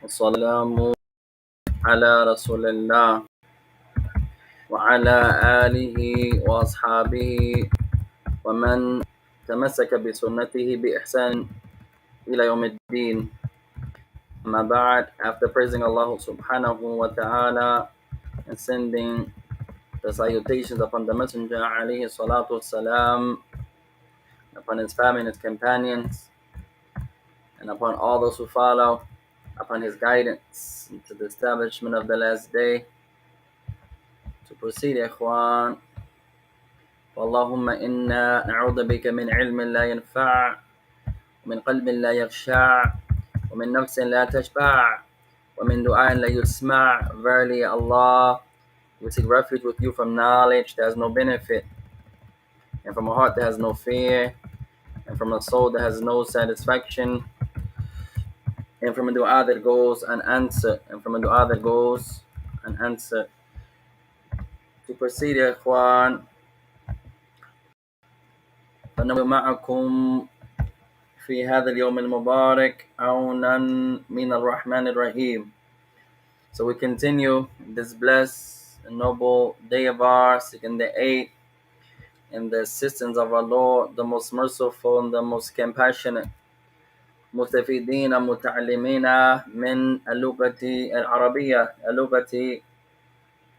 والسلام على رسول الله وعلى آله وأصحابه ومن تمسك بسنته بإحسان إلى يوم الدين. أما بعد, after praising Allah subhanahu wa ta'ala and sending the salutations upon the Messenger alayhi salatu wassalam, upon his family and his companions, and upon all those who follow upon his guidance to the establishment of the last day. To proceed, ikhwan, اللهم إنا نعوذ بك من علم لا ينفع ومن قلب لا يخشع ومن نفس لا تشبع ومن دعاء لا يسمع. Verily, Allah, we seek refuge with you from knowledge that has no benefit, and from a heart that has no fear, and from a soul that has no satisfaction, and from a dua that goes unanswered, To proceed, ikhwan, فنحن معكم في هذا اليوم المبارك عونا من الرحمن الرحيم. So we continue this blessed and noble day of ours, seeking the aid and the assistance of our Lord, the most merciful and the most compassionate. مستفيدين متعلمين من اللغة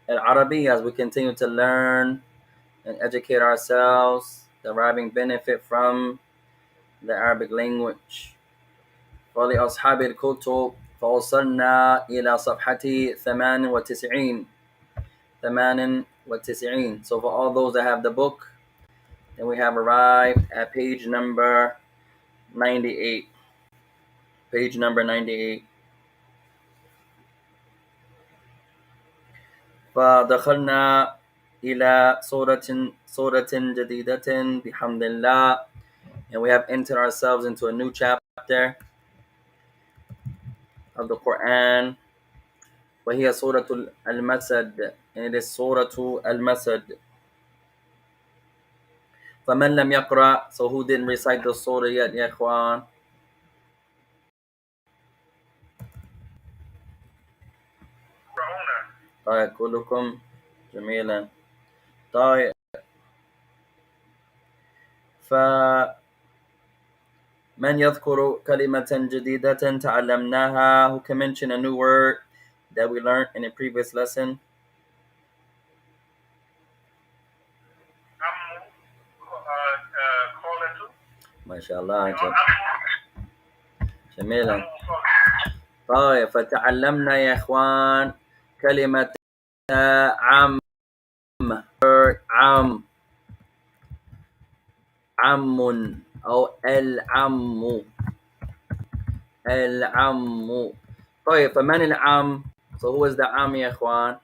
العربية, as we continue to learn and educate ourselves, deriving benefit from the Arabic language. ولأصحاب الكتب فوصلنا إلى صفحة 98. So for all those that have the book, then we have arrived at page number 98. فدخلنا إلى سورة جديدة بحمد الله, and we have entered ourselves into a new chapter of the Quran. وهي سورة المسد, and it is سورة المسد. فمن لم يقرأ, so who didn't recite the surah yet, يا إخوان? طيب كلكم جميلا. طيب فمن يذكر كلمة جديدة تعلمناها, who can mention a new word that we learned in a previous lesson? ما شاء الله جميلا. طيب فتعلمنا يا إخوان كلمة عم أو العم. طيب فمن العم? So who is the عم يا إخوان?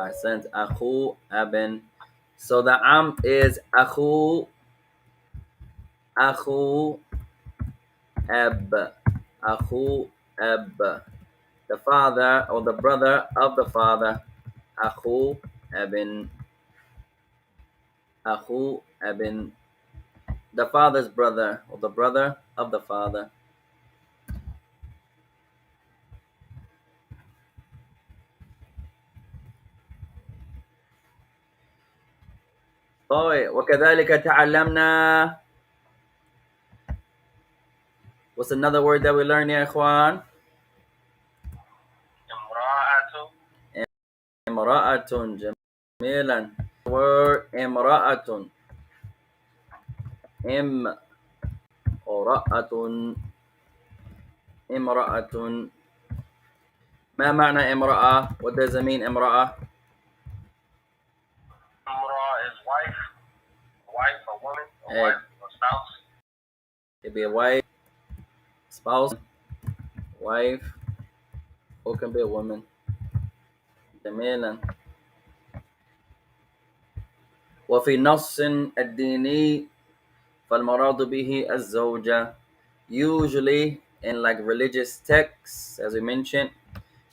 أحسنت, أخو أب. So the عم is أخو أب. The father or the brother of the father. أخو أب. The father's brother or the brother of the father. طيب وكذلك تعلمنا. What's another word that we learn, يا إخوان? امرأة. جميلا. Word امرأة. امرأة. ما معنى امرأة? What does it mean, امرأة? Is wife or woman, or wife or spouse. It could be a wife, spouse, wife, or it can be a woman. جميلا. وفي نص الديني فالمراد به الزوجة. Usually in like religious texts, as we mentioned,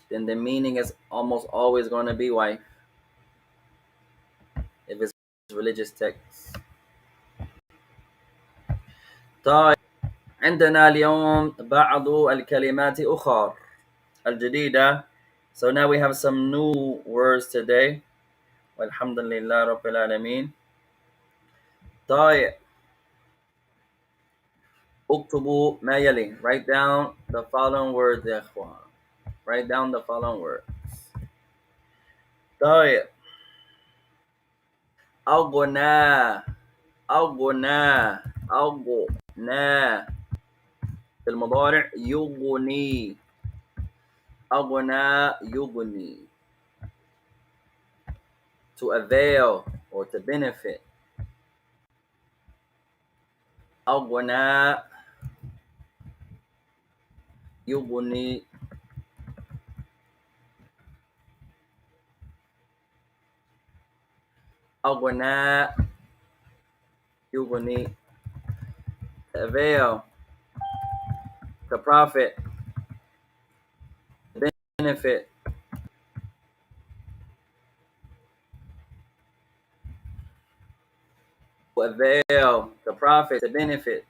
then the meaning is almost always going to be wife if it's religious texts. طيب، عندنا اليوم بعض الكلمات أخرى الجديدة. So now we have some new words today. والحمد لله رب العالمين. طيب، اكتبوا ما يلي. Write down the following words يا إخوان. Write down the following words. طيب، أغنى أغنى أغنى في المضارع يغني. أغنى يغني. To avail or to benefit. أغنى يغني. أغنى يغني. To avail, to profit, to benefit. To avail, to profit, to benefit.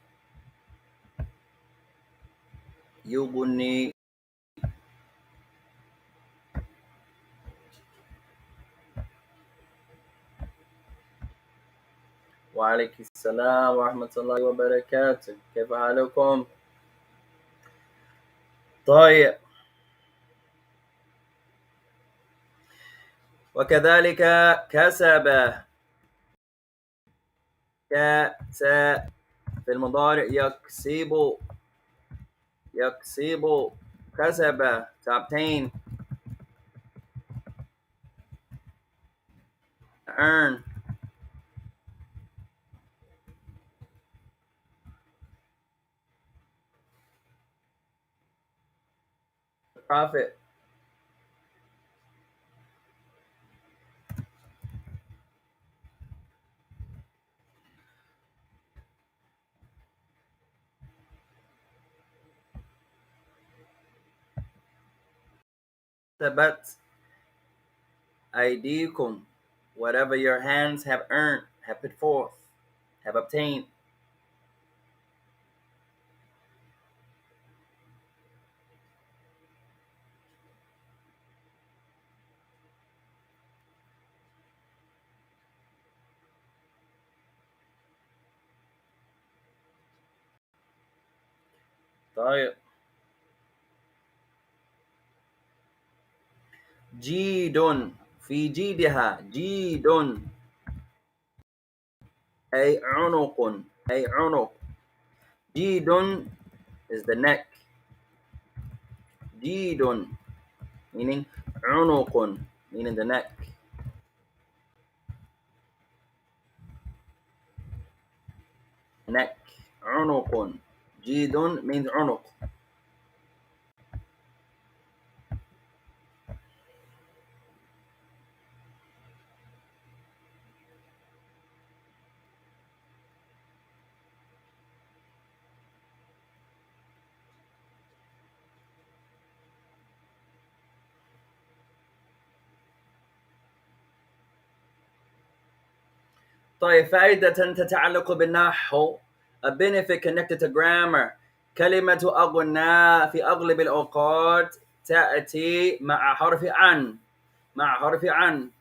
يغني. وعليكم السلام ورحمة الله وبركاته. كيف حالكم؟ طيب، وكذلك كسب. كسب في المضارع يكسب. يكسب. كسب to obtain, to earn. Profit. كسبت أيديكم. Whatever your hands have earned, have put forth, have obtained. طيب، جيد في جيدها. جيد أي عنق. أي عنق. جيد is the neck. جيد meaning عنق, meaning the neck. Neck. عنق. جيد means عنق. طيب، فائدة تتعلق بالنحو. A benefit connected to grammar. كلمة أغنى في أغلب الأوقات تأتي مع حرف عن. مع حرف عن.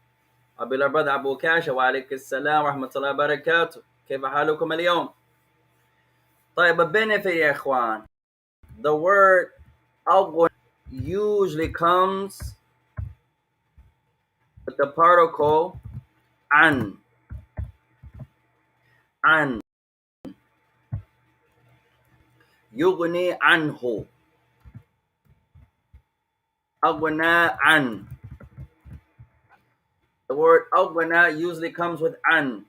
أبي الأرباد أبو كاشا. وعليك السلام ورحمة الله وبركاته. كيف حالكم اليوم؟ طيب، a benefit يا إخوان. The word أغنى usually comes with the particle عن. عن. يغني عنه. أغنى عن. The word أغنى usually comes with عن.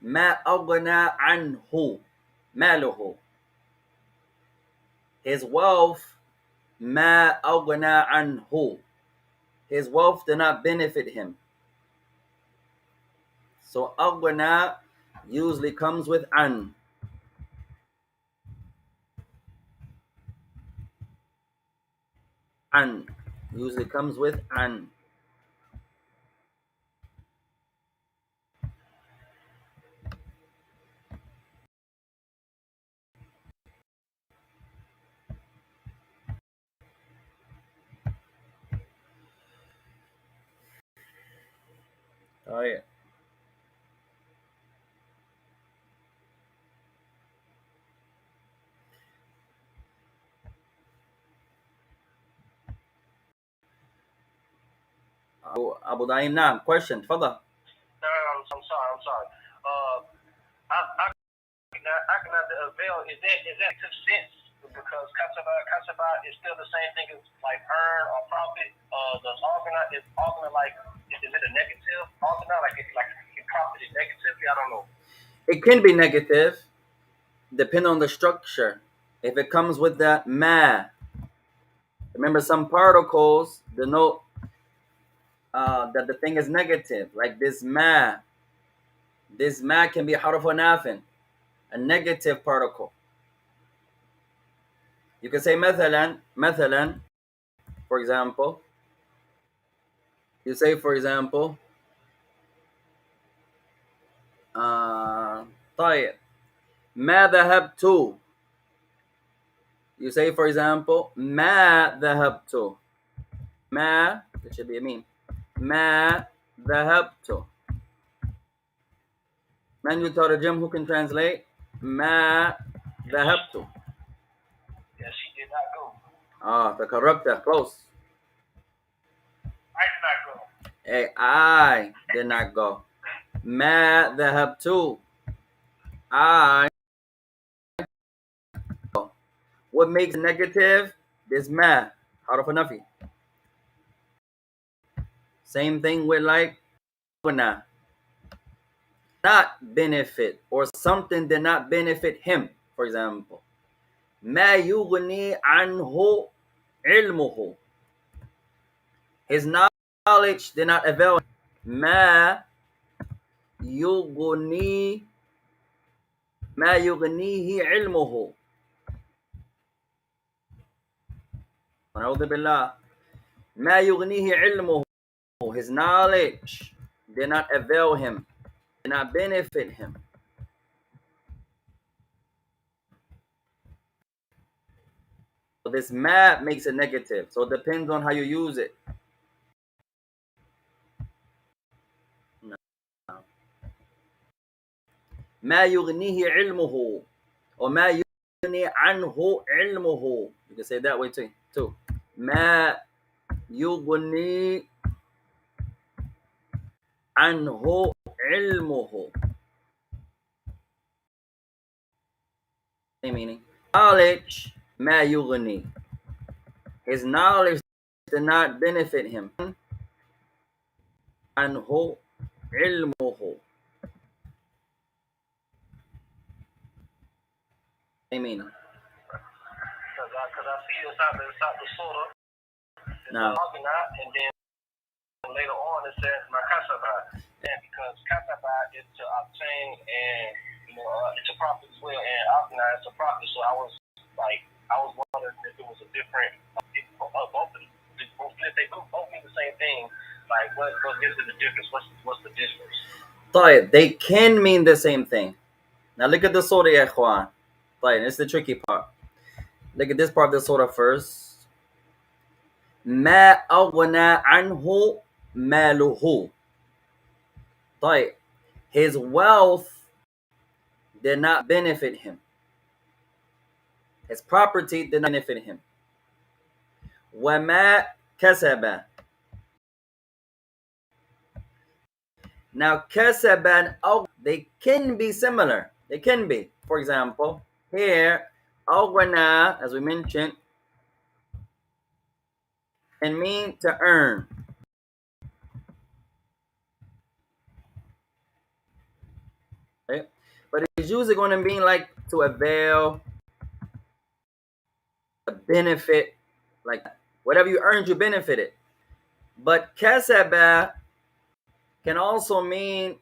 ما أغنى عنه. ماله. His wealth. ما أغنى عنه. His wealth did not benefit him. So أغنى usually comes with عن. عن usually comes with عن. طيب أبو دايم نعم question تفضل. No, I'm sorry. I cannot avail. Is that to sense? Because kasaba is still the same thing as like earn or profit. The organize is organize like is it a negative organize like it's like you profit is negatively? I don't know. It can be negative depending on the structure. If it comes with that ma, remember some particles denote that the thing is negative, like this ma. This ma can be harf nafin, a negative particle. You can say مثلا, for example. You say, for example, طيب ما ذهبت. You say, for example, ما ذهبت. ما, it should be a meme. ما ذهبت. من يترجم, who can translate? ما ذهبت. Yeah, she did not go. تقربت, close. I did not go. Hey, I did not go. ما ذهبت. I. What makes it negative? This ma, حرف نفي. Same thing with like not benefit, or something did not benefit him. For example, ما يغني عنه علمه. His knowledge did not avail him. ما يغني ما يغنيه علمه. ونعوذ بالله. ما يغنيه علمه. His knowledge did not avail him, did not benefit him. So this ma makes it negative. So it depends on how you use it. ما يغنيه علمه وما يغني عنه علمه. You can say it that way too. ما يغني عنه علمه. Same meaning. Knowledge ما يغني. His knowledge did not benefit him. عنه علمه. Same meaning. Because I see inside the surah, Now, and then later on it says my kasaba. And because kasaba is to obtain and it's a profit as well, and organize a profit. So I was wondering if it was a different both they both mean the same thing. Like what gives it the difference? What's the difference? طيب, they can mean the same thing. Now look at the surah, يا إخوان. طيب, it's the tricky part. Look at this part of the surah first. ما أغنى عنه ماله. طيب, his wealth did not benefit him. His property did not benefit him. وما كسب. Now كسب and they can be similar. They can be. For example, here أغنى, as we mentioned, can mean to earn. Right? But it's usually going to mean like to avail, a benefit, like whatever you earned, you benefited. But kasaba can also mean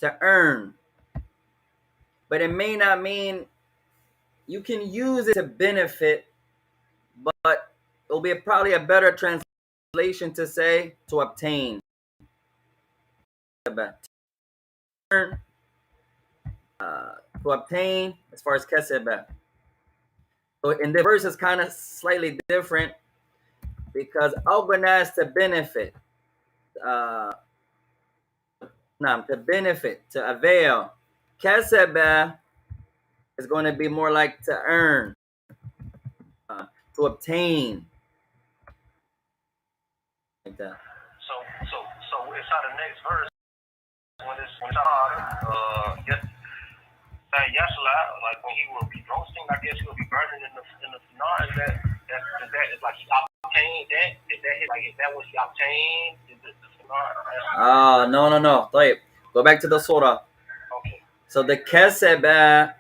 to earn, but it may not mean, you can use it to benefit, but it'll be probably a better translation to say to obtain. Earn, to obtain, as far as kasaba. So in this verse is kind of slightly different because al is to benefit. Now, to benefit, to avail. Kasaba is going to be more like to earn, to obtain, like that. So inside the next verse, when it's yes, Yashla, like when he will be roasting, I guess he will be burning in the finar. Is that is like he obtained that? Is that what he obtained? Is it the finar? No. طيب. Go back to the surah. Okay. So the kasaba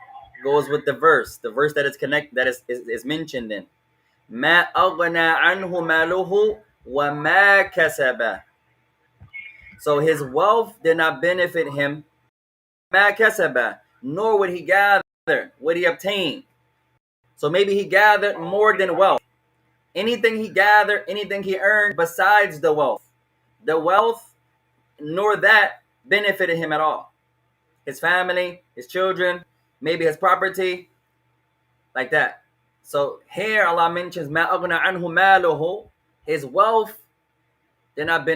goes with the verse that is connected, that is mentioned in. ما أغنى عنه ماله وما كسب. So his wealth did not benefit him. ما كسب, nor would he gather what he obtained. So maybe he gathered more than wealth. Anything he gathered, anything he earned besides the wealth, nor that benefited him at all. His family, his children, maybe his property, like that. So here Allah mentions ma aghna anhu maluhu, his wealth did not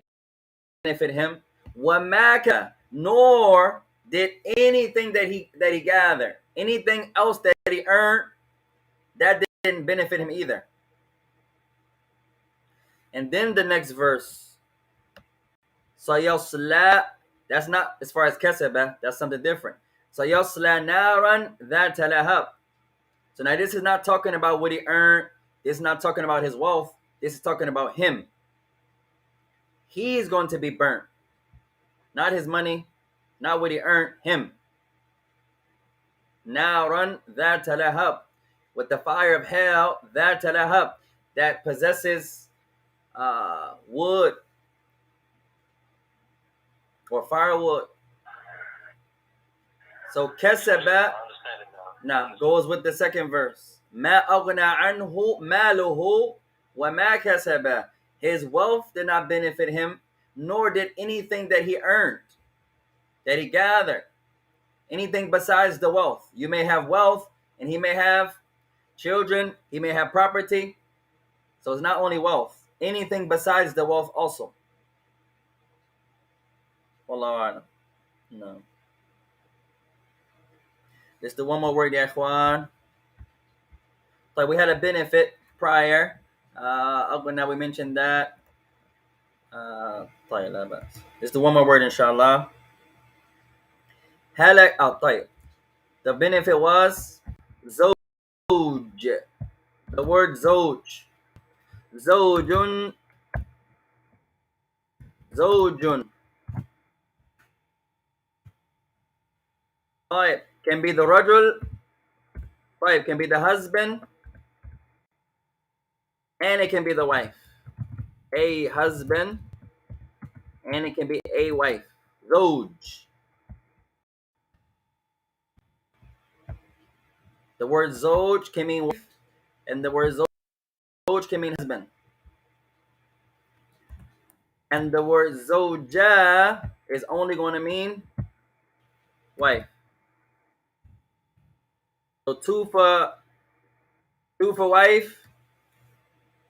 benefit him. Wa maka, nor did anything that he gathered, anything else that he earned, that didn't benefit him either. And then the next verse, sayasla, that's not as far as kasaba, that's something different. Sayasla naran dhata lahab. So now this is not talking about what he earned. This is not talking about his wealth. This is talking about him. He is going to be burnt. Not his money, not what he earned, him. Naran dhata lahab. With the fire of hell, dhata lahab, that possesses wood or firewood. So kasaba now goes with the second verse. Ma aghna anhu maluhu wa ma kasaba. His wealth did not benefit him, nor did anything that he earned, that he gathered, anything besides the wealth. You may have wealth, and he may have children, he may have property. So it's not only wealth, anything besides the wealth also. Wallahu a'lam. No. Just the one more word, ya ikhwan. So we had a benefit prior. Now we mentioned that. Just the one more word, inshallah. Halak al-tayyib. The benefit was zawj. The word zawj. Zawjun. Zawjun. Tayyib. Can be the rajul. Tayyib. Can be the husband. And it can be the wife. A husband. And it can be a wife. Zawj. The word zawj can mean wife. And the word zawj can mean husband. And the word zawja is only going to mean wife. So two for wife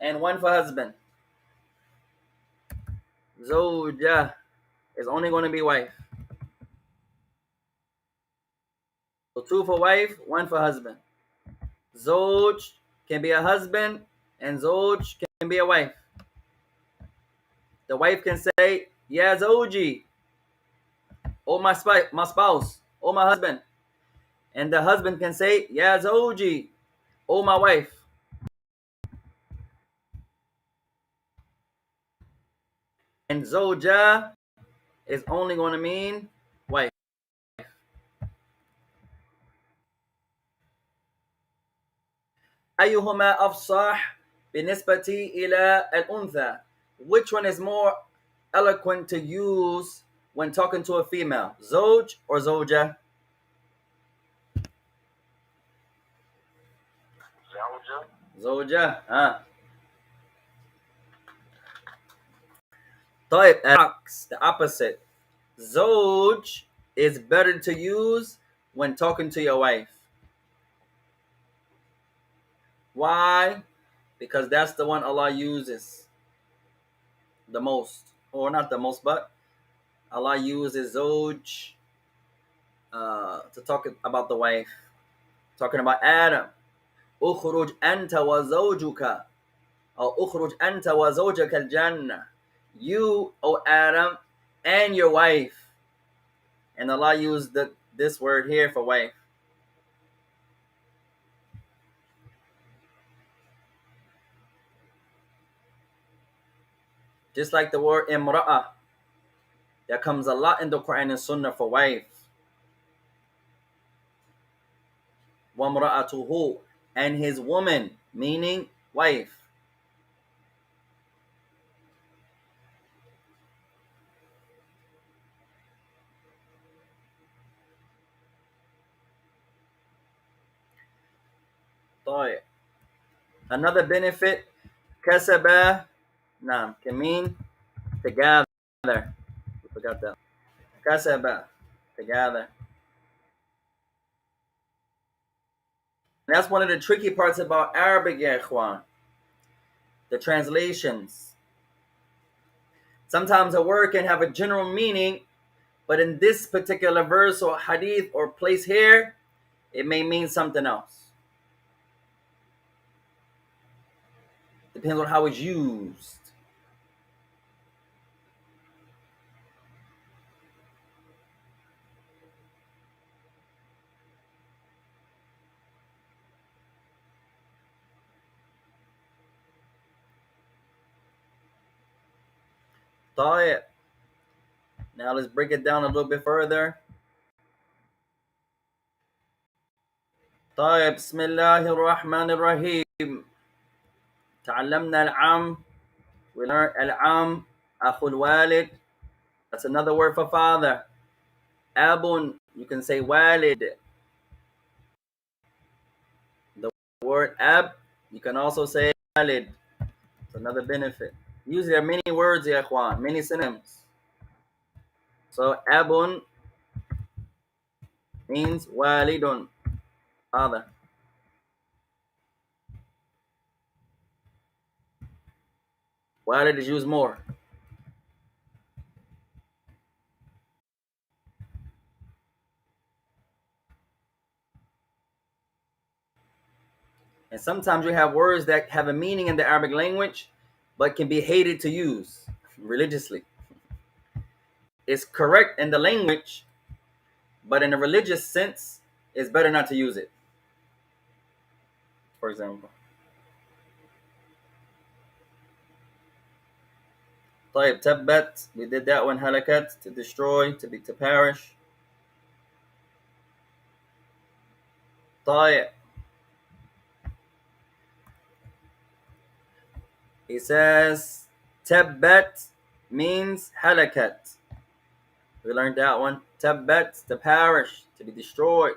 and one for husband. Zawja is only going to be wife. So two for wife, one for husband. Zawj can be a husband and zawj can be a wife. The wife can say, Ya zawji, oh my spouse, oh my husband. And the husband can say, Ya zawji, oh my wife. And zawja is only going to mean wife. أيهما أفصح بالنسبة إلى الأنثى? Which one is more eloquent to use when talking to a female? Zoj or Zoja? Zoja. طيب, the opposite. Zoj is better to use when talking to your wife. Why? Because that's the one Allah uses the most. Or not the most, but Allah uses zoj to talk about the wife, talking about Adam. Ukhruj anta wa zawjuka, or ukhruj anta wa zawjaka al-jannah. You, O Adam, and your wife. And Allah used this word here for wife. Just like the word imra'ah, that comes a lot in the Quran and Sunnah for wife. وَامْرَأَتُهُ, and his woman, meaning wife. طيب. Another benefit, kasaba, can mean to gather. We forgot that. Kasaba, to gather. And that's one of the tricky parts about Arabic, ya ikhwan. The translations. Sometimes a word can have a general meaning, but in this particular verse or hadith or place here, it may mean something else. Depends on how it's used. طيب. Now let's break it down a little bit further. طيب. بسم الله الرحمن الرحيم. تعلمنا العم. We learned العم أخو الوالد. That's another word for father. Abun, you can say walid. The word ab, you can also say walid. It's another benefit. Usually there are many words, ya ikhwan, many synonyms. So abun means walidun, father. Walid is used more. And sometimes you have words that have a meaning in the Arabic language, but can be hated to use religiously. It's correct in the language, but in a religious sense, it's better not to use it. For example. طيب. تبت, we did that one. Halakat, to destroy, to perish. طيب. He says tabbat means halakat. We learned that one. Tabbat, to perish, to be destroyed.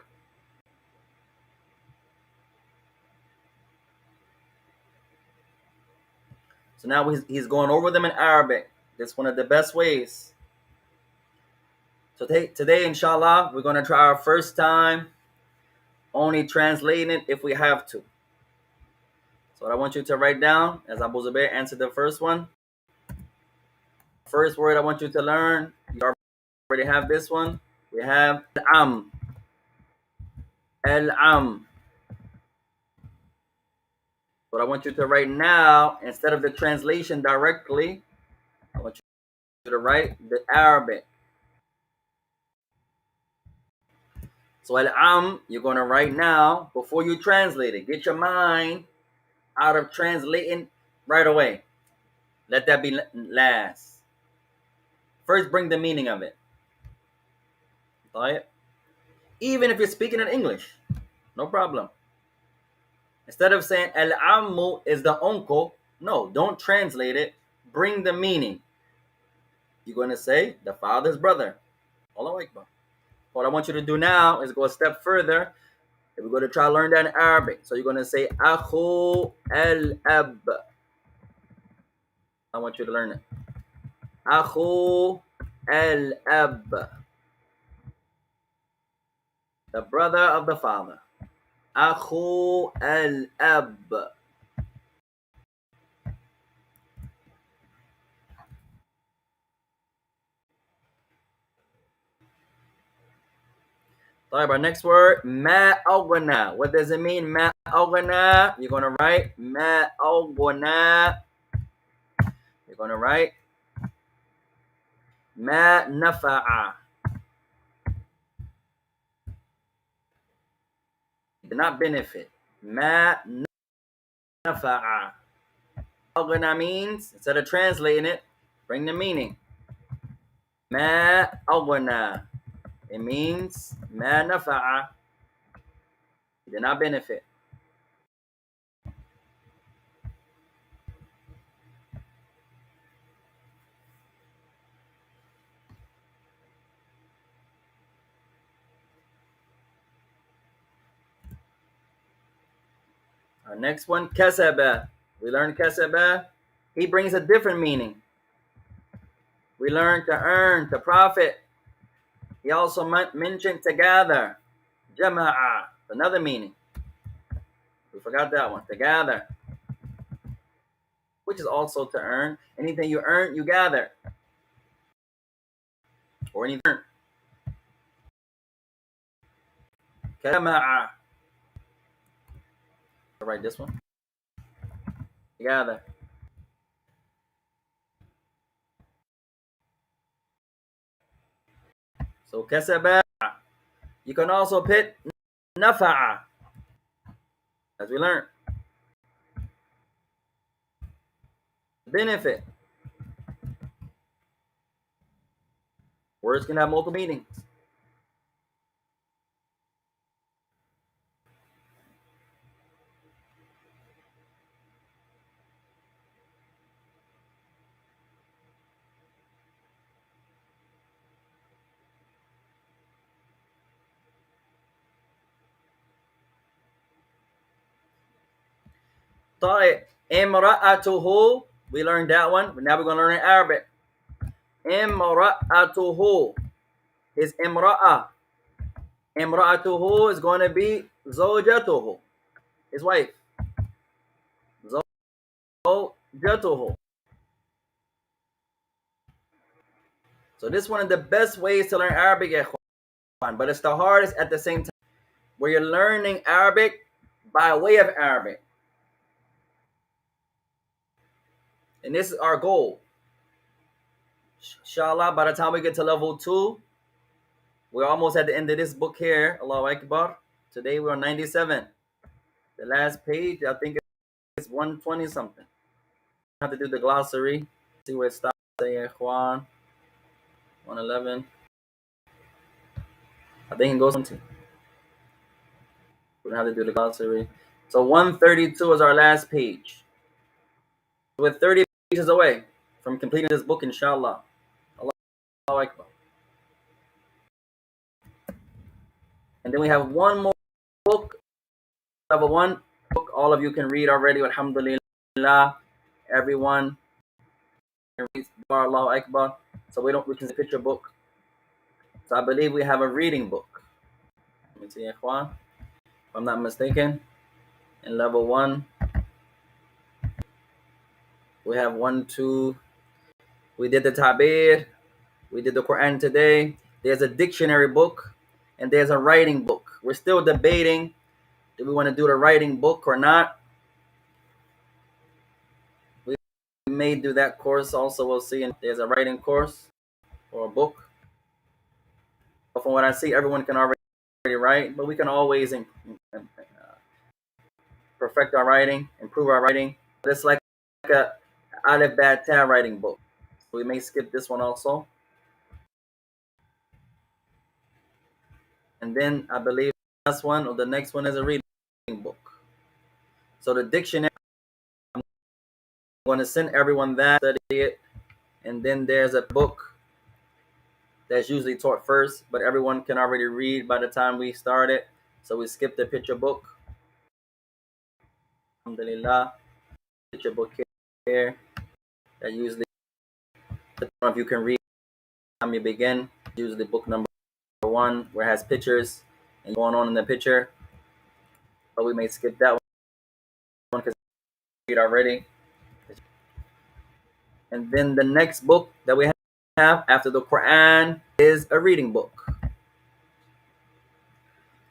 So now he's going over them in Arabic. That's one of the best ways. So today, inshallah, we're going to try our first time only translating it if we have to. So what I want you to write down, as Abu Zubair answered the first one. First word I want you to learn, you already have this one. We have al-am. Al-am. What I want you to write now, instead of the translation directly, I want you to write the Arabic. So al-am, you're going to write now before you translate it. Get your mind out of translating right away. Let that be last. First, bring the meaning of it. Right? Even if you're speaking in English, no problem. Instead of saying al-ammu is the uncle, no, don't translate it. Bring the meaning. You're going to say the father's brother. Allahu Akbar. What I want you to do now is go a step further. We're going to try to learn that in Arabic. So you're going to say akhu al-ab. I want you to learn it. Akhu al-ab. The brother of the father. Akhu al-ab. Our next word, ma awna. What does it mean? Ma awna. You're gonna write ma awna. You're gonna write ma nafa'a. Did not benefit. Ma nafa'a. Awna means, instead of translating it, bring the meaning. Ma awna. It means ma nafa'a. Did not benefit. Our next one, kasaba. We learned kasaba. He brings a different meaning. We learned to earn, to profit. He also mentioned to gather. Jama'a. Another meaning. We forgot that one. To gather. Which is also to earn. Anything you earn, you gather. Or anything you earn. Jama'a. I'll write this one. Gather. So kasaba. You can also put nafa'a. As we learned. Benefit. Words can have multiple meanings. طيب. Imra'atuhu. We learned that one. Now we're going to learn in Arabic. Imra'atuhu. His imra'a. Imra'atuhu is going to be zawjatuhu. His wife. Zawjatuhu. So this is one of the best ways to learn Arabic, but it's the hardest at the same time. Where you're learning Arabic by way of Arabic. And this is our goal. Inshallah, by the time we get to level 2, we're almost at the end of this book here. Allahu Akbar. Today we're on 97. The last page, I think it's 120 something. I have to do the glossary. See where it stops. Say Ikhwan. 111. I think it goes on to. We're gonna have to do the glossary. So 132 is our last page. We're 30 pages away from completing this book, inshallah. Allahu Akbar. And then we have one more book, level 1 book. All of you can read already. Alhamdulillah. Everyone can read. Allahu Akbar. So we can see a picture book. So I believe we have a reading book. Let me see, Ikhwan. If I'm not mistaken, in level 1, we have 1, 2. We did the Tabir. We did the Quran today. There's a dictionary book, and there's a writing book. We're still debating, do we want to do the writing book or not? We may do that course also. We'll see. And there's a writing course or a book. But from what I see, everyone can already write, but we can always perfect our writing, improve our writing. But it's like a Alif Bad Ta writing book. So we may skip this one also. And then I believe the last one or the next one is a reading book. So the dictionary, I'm going to send everyone that, study it. And then there's a book that's usually taught first, but everyone can already read by the time we start it. So we skip the picture book. Alhamdulillah. Picture book here. That usually, I don't know if you can read by the time you begin. Usually book number 1 where it has pictures and going on in the picture. But we may skip that one because we read already. And then the next book that we have after the Quran is a reading book.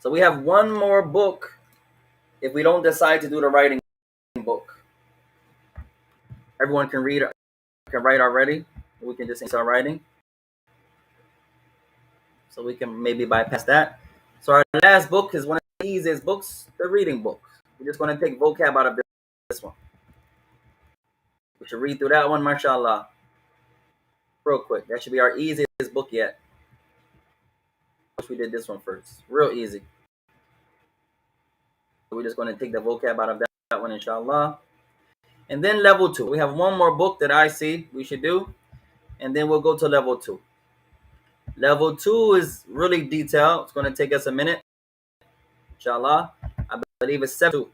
So we have one more book if we don't decide to do the writing book. Everyone can read, can write already. We can just start writing. So we can maybe bypass that. So our last book is one of the easiest books, the reading book. We're just going to take vocab out of this one. We should read through that one, mashallah, real quick. That should be our easiest book yet. Wish we did this one first. Real easy. We're just going to take the vocab out of that one, inshallah. And then level 2. We have one more book that I see we should do. And then we'll go to level 2. Level 2 is really detailed. It's going to take us a minute, inshallah. I believe it's 7.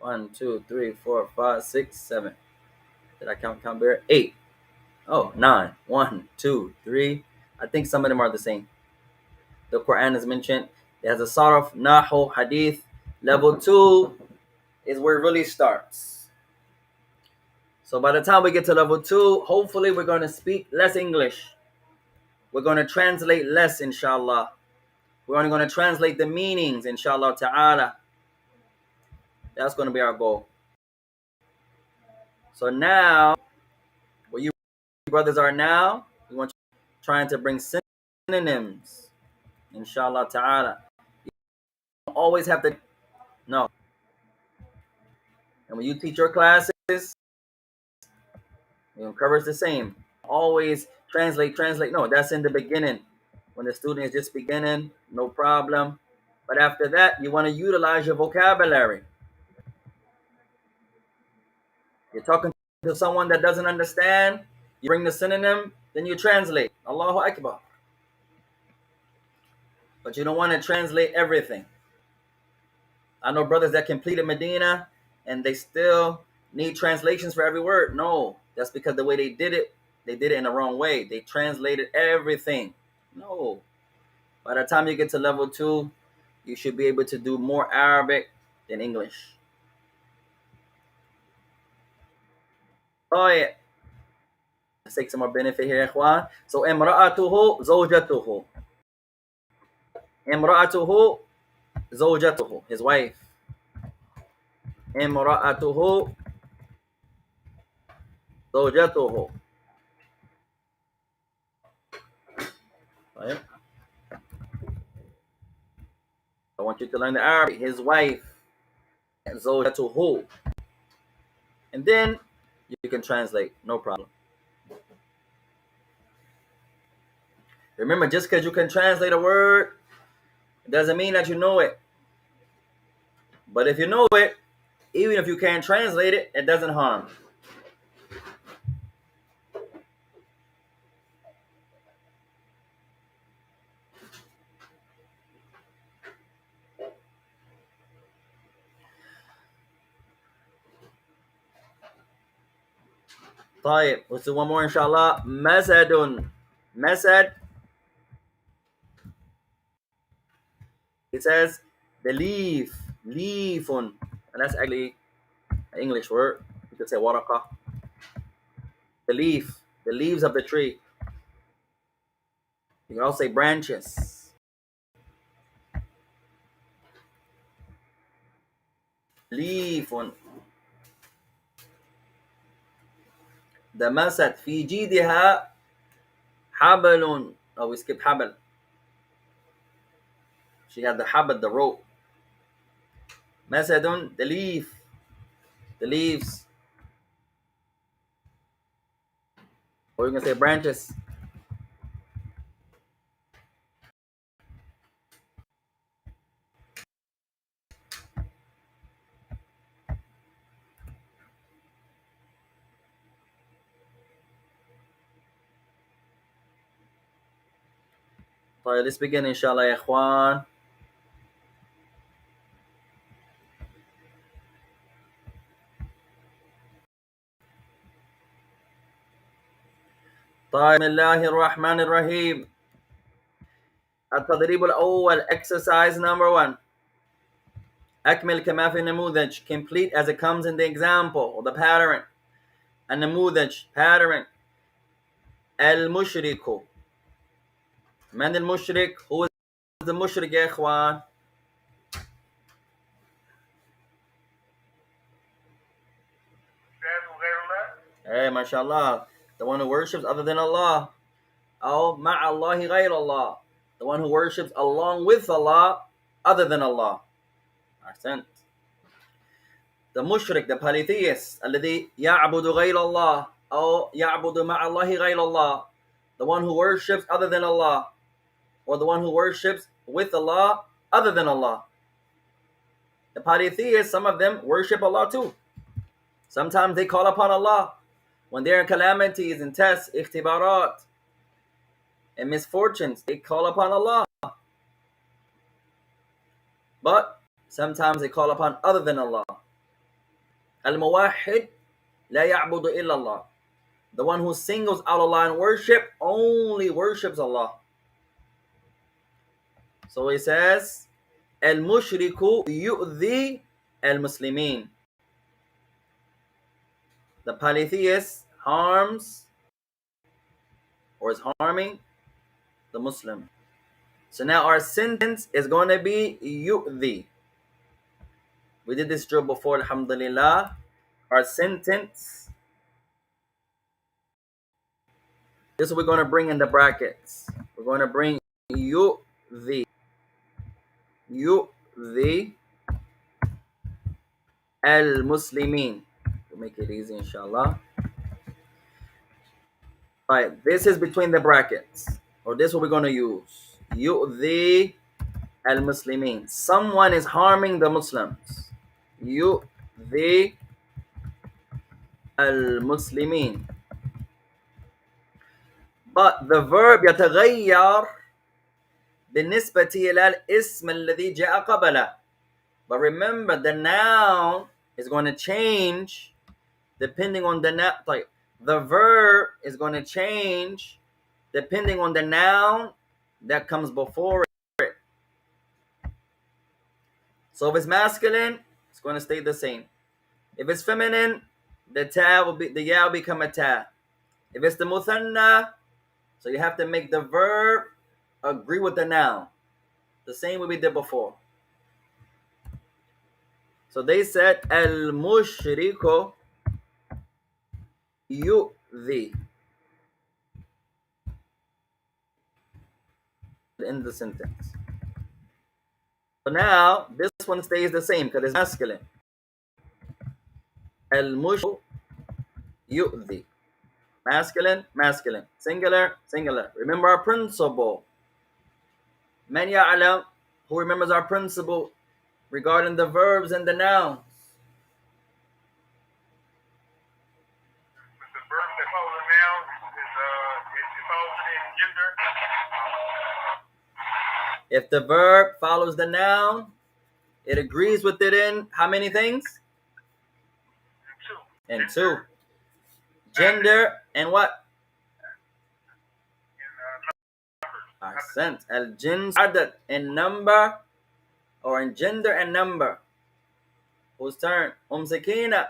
1, 2, 3, 4, 5, 6, 7. Did I count there? 8. Oh, 9. 1, 2, 3. I think some of them are the same. The Quran is mentioned. It has a sarf, nahu, hadith. Level 2 is where it really starts. So by the time we get to level 2, hopefully we're going to speak less English. We're going to translate less, inshallah. We're only going to translate the meanings, inshallah ta'ala. That's going to be our goal. So now, where you brothers are now, we want you trying to bring synonyms, inshallah ta'ala. You don't always have to, no. And when you teach your classes, you encourage the same. Always translate. No, that's in the beginning. When the student is just beginning, no problem. But after that, you want to utilize your vocabulary. You're talking to someone that doesn't understand, you bring the synonym, then you translate. Allahu Akbar. But you don't want to translate everything. I know brothers that completed Medina and they still need translations for every word. No, that's because the way they did it in the wrong way. They translated everything. No. By the time you get to level 2, you should be able to do more Arabic than English. Oh yeah. Let's take some more benefit here, ikhwan. So, imra'atuhu zawjatuhu. Imra'atuhu zawjatuhu, his wife. Imra'atuhu zawjatuhu. Right? I want you to learn the Arabic. His wife. Zawjatuhu. And then you can translate, no problem. Remember, just because you can translate a word, it doesn't mean that you know it. But if you know it, even if you can't translate it, it doesn't harm. طيب, let's do one more inshallah. Masadun. Masad. It says the leaf. Leafun. And that's actually an English word. You could say waraqa. The leaf. The leaves of the tree. You can also say branches. Leafun. دمست في جيدها حبل. Oh, we skipped حبل. She had the habal, the rope. Masadun, the leaf. The leaves. Or you can say branches. طيب, let's begin inshallah يا اخوان. طيب, بسم الله الرحمن الرحيم. التدريب الأول, exercise number 1. أكمل كما في النموذج. Complete as it comes in the example or the pattern. النموذج, pattern. المشرك. من المشرك? Who is the mushrik, ya ikhwan? Hey, mashallah. The one who worships other than Allah. أو مع الله غير الله. The one who worships along with Allah other than Allah. Ahsant. The mushrik, the polytheist, الذي يعبد غير الله أو يعبد مع الله غير الله. The one who worships other than Allah, or the one who worships with Allah other than Allah. The polytheists, some of them worship Allah too. Sometimes they call upon Allah when they're in calamities and tests, ikhtibarat, and misfortunes. They call upon Allah. But sometimes they call upon other than Allah. Al-muwahhid la ya'budu illa Allah. The one who singles out Allah in worship only worships Allah. So he says, Al-mushriku yu'dhi al-muslimin. The polytheist harms or is harming the Muslim. So now our sentence is going to be yu'dhi. We did this drill before, alhamdulillah. Our sentence, this is what we're going to bring in the brackets. We're going to bring yu'dhi. Yu'dhi al-muslimin. We'll make it easy, inshallah. Alright, this is between the brackets. Or this is what we're going to use. Yu'dhi al-muslimin. Someone is harming the Muslims. Yu'dhi al-muslimin. But the verb يتغير بالنسبة إلى الاسم الذي جاء قبله. But remember, the noun is going to change depending on the noun. The verb is going to change depending on the noun that comes before it. So if it's masculine, it's going to stay the same. If it's feminine, the ya will become a ta. If it's the muthanna, so you have to make the verb agree with the noun. The same way we did before. So they said, al-mushriku yu'dhi. In the sentence. So now, this one stays the same because it's masculine. Al-mushriku yu'dhi. Masculine, masculine. Singular, singular. Remember our principle. Man ya'lam, who remembers our principle regarding the verbs and the nouns. The verb that follows the noun is follows in gender. If the verb follows the noun, it agrees with it in how many things? In two. Gender and what? Ahsant. Al-jins adad, in number, or in gender and number. Whose turn? Sakina.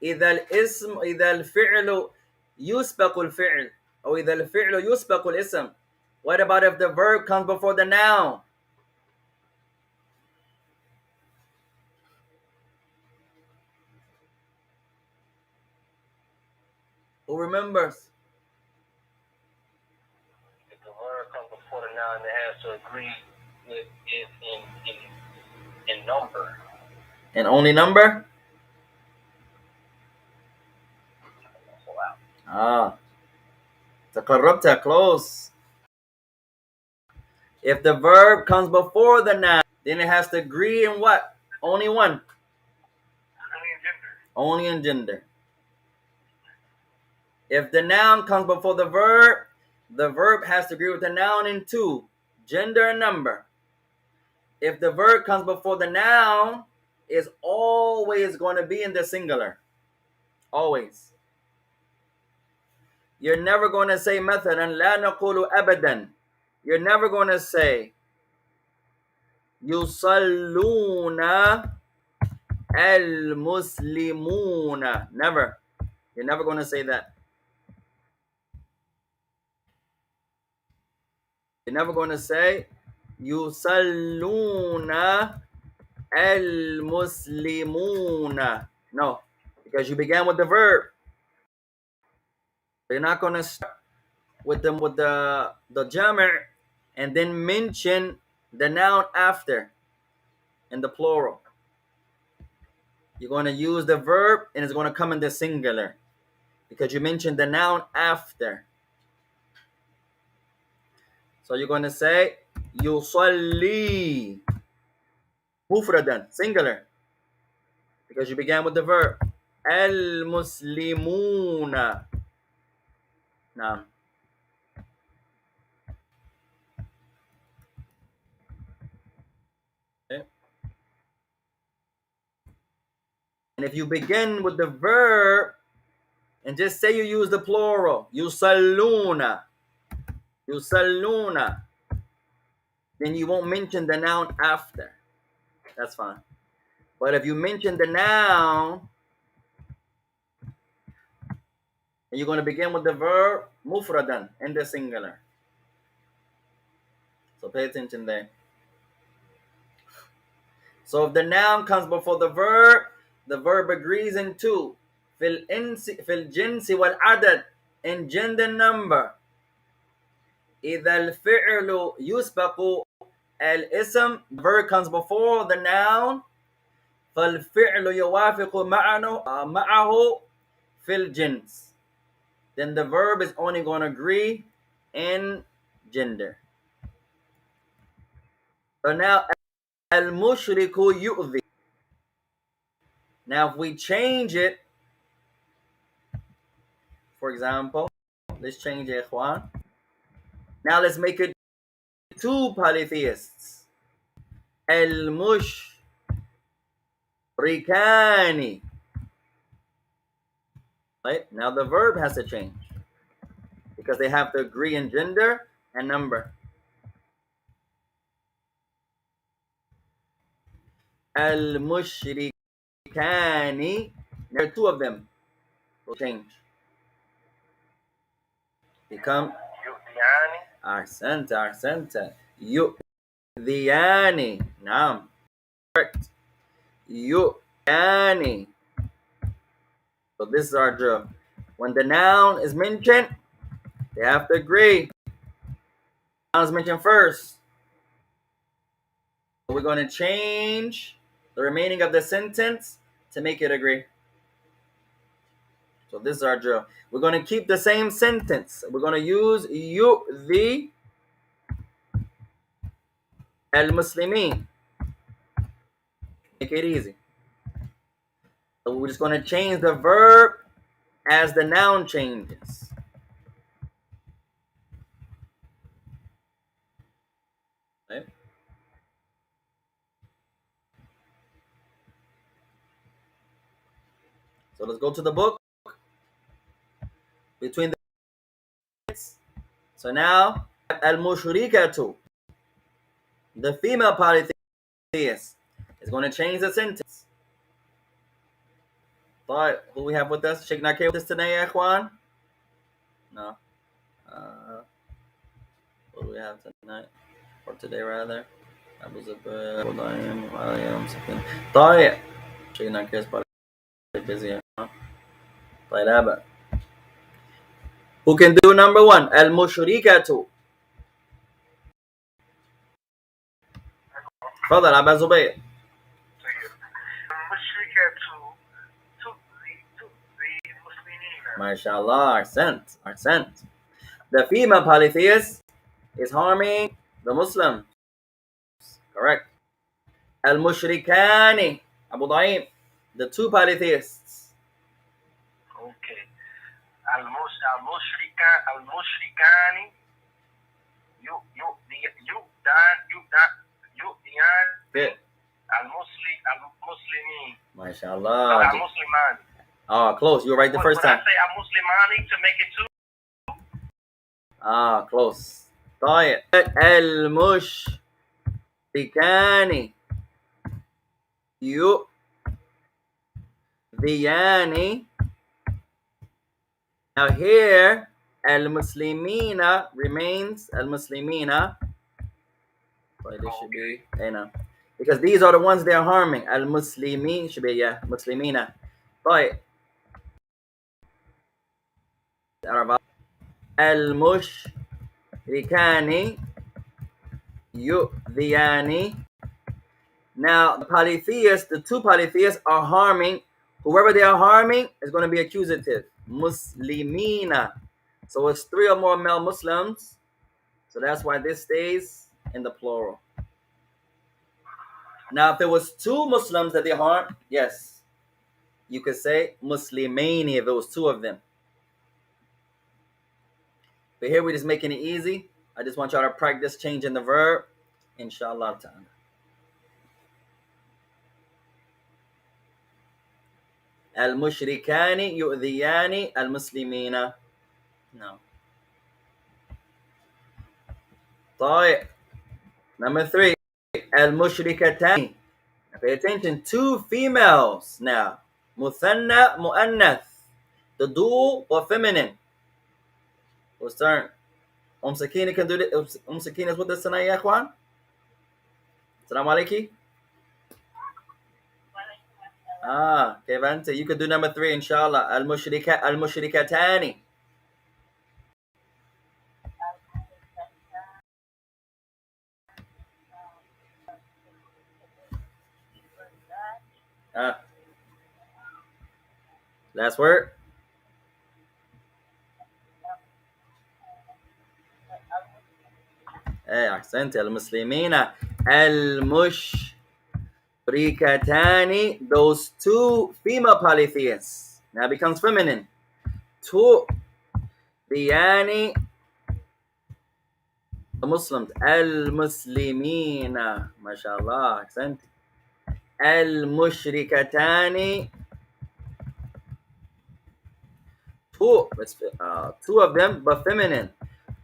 إذا الاسم إذا الفعل يسبق الفعل أو إذا الفعل يسبق الاسم. What about if the verb comes before the noun? Who remembers? If the verb comes before the noun, it has to agree with it in number. And only number? تقربت, close. If the verb comes before the noun, then it has to agree in what? Only one. Only in gender. Only in gender. If the noun comes before the verb has to agree with the noun in two, gender and number. If the verb comes before the noun, it's always going to be in the singular. Always. You're never going to say مثلا لا نقول أبدا. You're never going to say يصلون المسلمون. Never. You're never going to say that. You're never going to say Yusalluna al-muslimuna. No, because you began with the verb. You're not going to start with the jama' and then mention the noun after in the plural. You're going to use the verb and it's going to come in the singular because you mentioned the noun after. So you're going to say yusalli mufradan, singular, because you began with the verb. Al-muslimuna. Now, okay. And if you begin with the verb and just say you use the plural, yusalluna, yusalluna, then you won't mention the noun after. That's fine. But if you mention the noun and you're going to begin with the verb mufradan in the singular. So pay attention there. So if the noun comes before the verb agrees in two. Fil jinsi wal adad, in gender number. إذا الفعل يسبق الاسم, the verb comes before the noun. فالفعل يوافق معه في الجنس. Then the verb is only going to agree in gender. So now, المشرك يؤذي. Now if we change it, for example, let's change it, ikhwan. Now let's make it two polytheists. المشركان. Right? Now the verb has to change because they have to agree in gender and number. المشركان. There are two of them. Will change. Become أحسنت. يؤذيان. نعم. Correct. يؤذيان. So this is our drill. When the noun is mentioned, they have to agree. The noun is mentioned first. So we're going to change the remaining of the sentence to make it agree. So this is our drill. We're going to keep the same sentence. We're going to use yu'dhi al-muslimin. Make it easy. So we're just going to change the verb as the noun changes. Okay. So let's go to the book. Between the so now al-mushrikatu, the female polytheist, is going to change the sentence. Thought who we have with us? Sheikh Nakir with us today, Ikhwan? No. What do we have tonight? Or today rather? Abu Zubair, William, something. طيب. Sheikh Nakir is probably busy. طيب. Who can do number one? Al-mushrikatu. تفضل أبا زبير. MashaAllah, accent. The female polytheist is harming the Muslim. Correct. Al-mushrikani, Abu Daim, the two polytheists. Okay. Al-mushrikani Good. Al-muslimin. MashaAllah. Al-muslimani. Oh, close. You were right the first time. I say al-muslimani to make it two? Close. طيب. المشركان يؤذيان. Now here, al-muslimina remains al-muslimina. So this should be, because these are the ones they're harming. Al-Muslimin should be, Muslimina. طيب. Al-Mushrikani yu'dhiyani. Now, the polytheists, the two polytheists are harming. Whoever they are harming is going to be accusative. Muslimina. So it's three or more male Muslims. So that's why this stays in the plural. Now, if there was two Muslims that they harmed, yes, you could say Muslimaini if it was two of them. But here we're just making it easy. I just want y'all to practice changing the verb. Inshallah ta'ala. Al-mushrikani yu'dhiyani al-muslimina. No. طيب. Number 3. Al-mushrikatani. Pay attention. Two females now. Muthanna, mu'annath. The dual or feminine. Whose turn? Sakina can do this. Sakina is with us tonight, ya ikhwan? Assalamu alaikum. كيف أنت? You could do number 3 inshallah. Al-mushrikatani. Last word. أحسنت. المسلمين المشركتان. Those two female polytheists. Now it becomes feminine. تؤذيان the Muslims. المسلمين. ما شاء الله. أحسنت. المشركتان. Two of them, but feminine.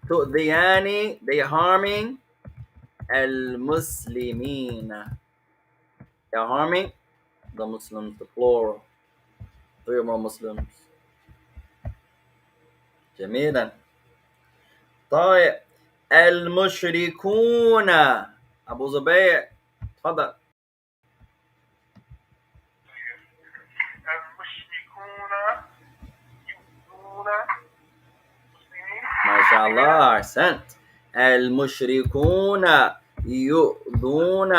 تؤذيان. They are harming. المسلمين. They are harming the Muslims, the plural. 3 or more Muslims. جميلا. طيب. المشركون. أبو زبير تفضل. المشركون يؤذون المسلمين. ما شاء الله. أحسنت. المشركون يؤذون.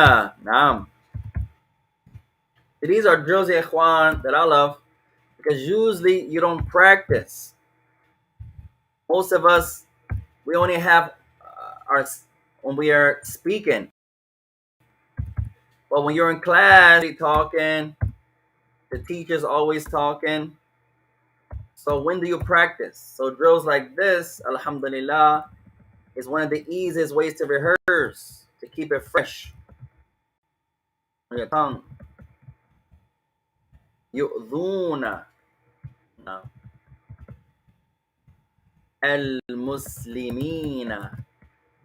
نعم. These are drills, ikhwan, that I love because usually you don't practice. Most of us, we only have when we are speaking. But when you're in class, you're talking, the teacher's always talking. So when do you practice? So drills like this, alhamdulillah, is one of the easiest ways to rehearse, to keep it fresh on your tongue. يؤذون. No. المسلمين.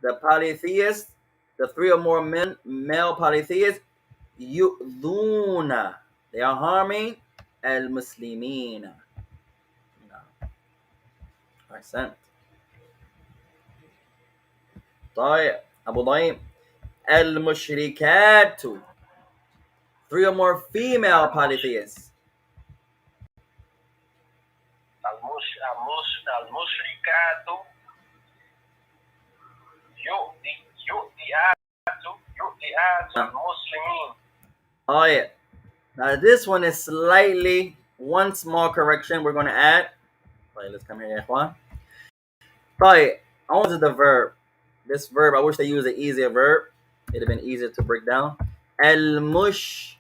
The polytheists, the 3 or more male polytheists, يؤذون. They are harming المسلمين. No. Accent. طيب. أبو ضيم. المشركات. 3 or more female polytheists. المشركات يؤذيات المسلمين. Oh yeah. Now this one is slightly, one small correction we're going to add. Right, let's come here, ikhwan. Right, I want to the verb. This verb, I wish they used an easier verb. It'd have been easier to break down. Al-mush.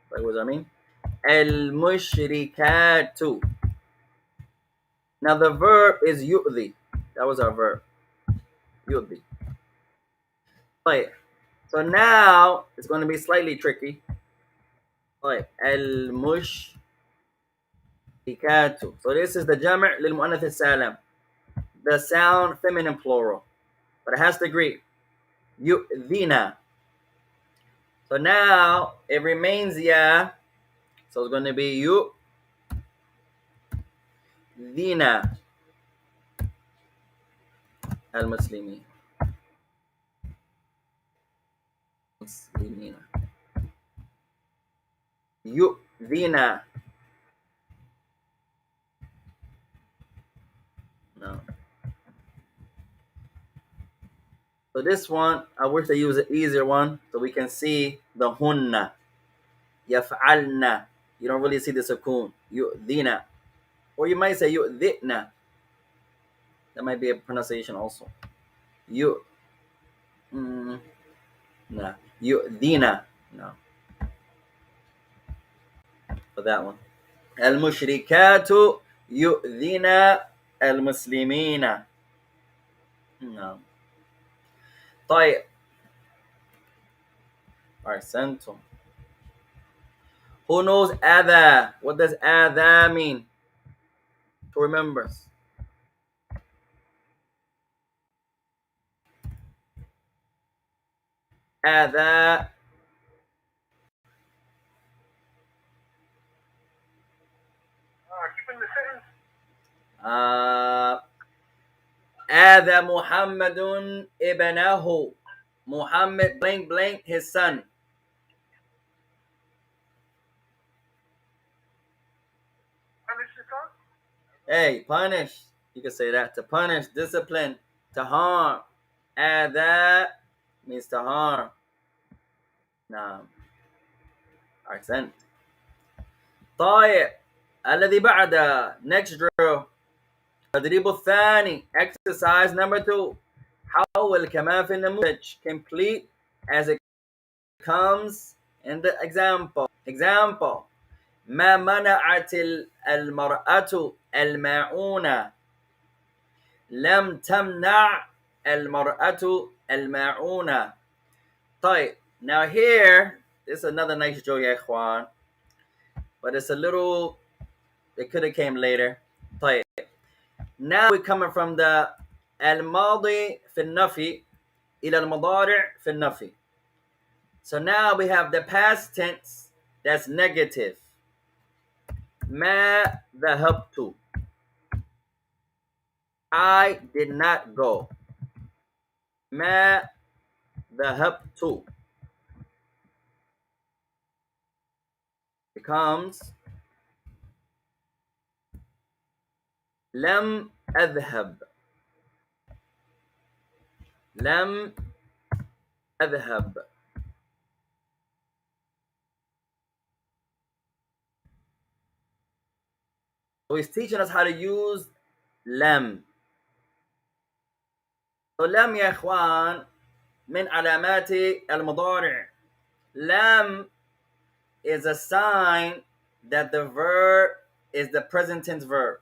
What does that mean? Al-mushrikatu. Now the verb is yu'di. That was our verb. Yu'di. Right. So now it's going to be slightly tricky. Right. Al-mushrikatu. So this is the jam' lil mu'annath al-salam. The sound feminine plural. But it has to agree. Yu'dina. So now it remains ya. So it's going to be yu'dina al-muslimin. المسلمين. يؤذين. No. So this one, I wish they use an easier one so we can see the hunna. يفعلن. You don't really see the sukun. يؤذين. Or you might say يؤذئن. That might be a pronunciation also. No. يؤذين. No. For that one. المشركات يؤذين المسلمين. No. طيب. أحسنتم. Who knows أذى? What does أذى mean? Who remembers? أذى. Keeping the sentence. آذى محمد ابنه. Muhammad blank blank his son. Punish your son? Hey, punish. You can say that. To punish, discipline, to harm. آذى means to harm. نعم. Accent. طيب. الذي بعده. Next drill. التدريب الثاني. Exercise number 2. حول كما في النموذج. Complete as it comes in the example. Example. ما منعت المرأة الماعون. لم تمنع المرأة الماعون. طيب. Now here, this is another nice joke, يا إخوان. But it's a little, it could have came later. طيب. Now we're coming from the الماضي في النفي إلى المضارع في النفي. So now we have the past tense that's negative. ما ذهبت. I did not go. ما ذهبت becomes لم أذهب. لم أذهب. So he's teaching us how to use لم. So لم يا إخوان من علامات المضارع. لم is a sign that the verb is the present tense verb.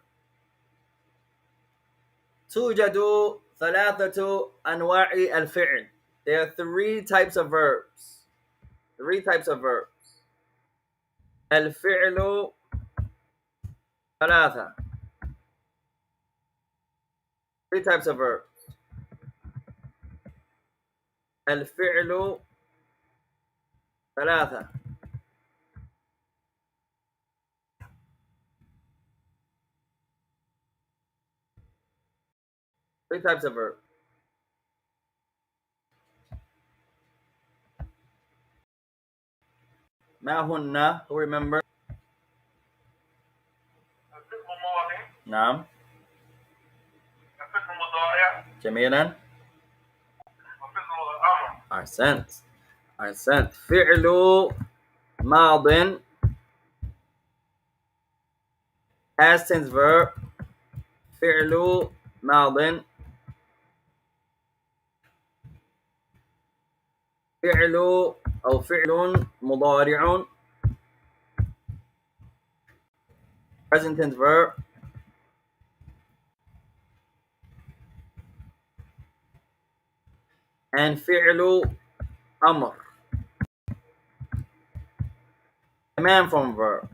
توجد ثلاثة أنواع الفعل. There are 3 types of verbs. 3 types of verbs. الفعل ثلاثة. 3 types of verbs. الفعل ثلاثة. Three types of verb. ما هن? Who remember? نعم. جميلا. أحسنت. أحسنت. فعل ماض past tense verb. فعل ماض. فعل أو فعل مضارع present tense verb. And فعل أمر command form verb.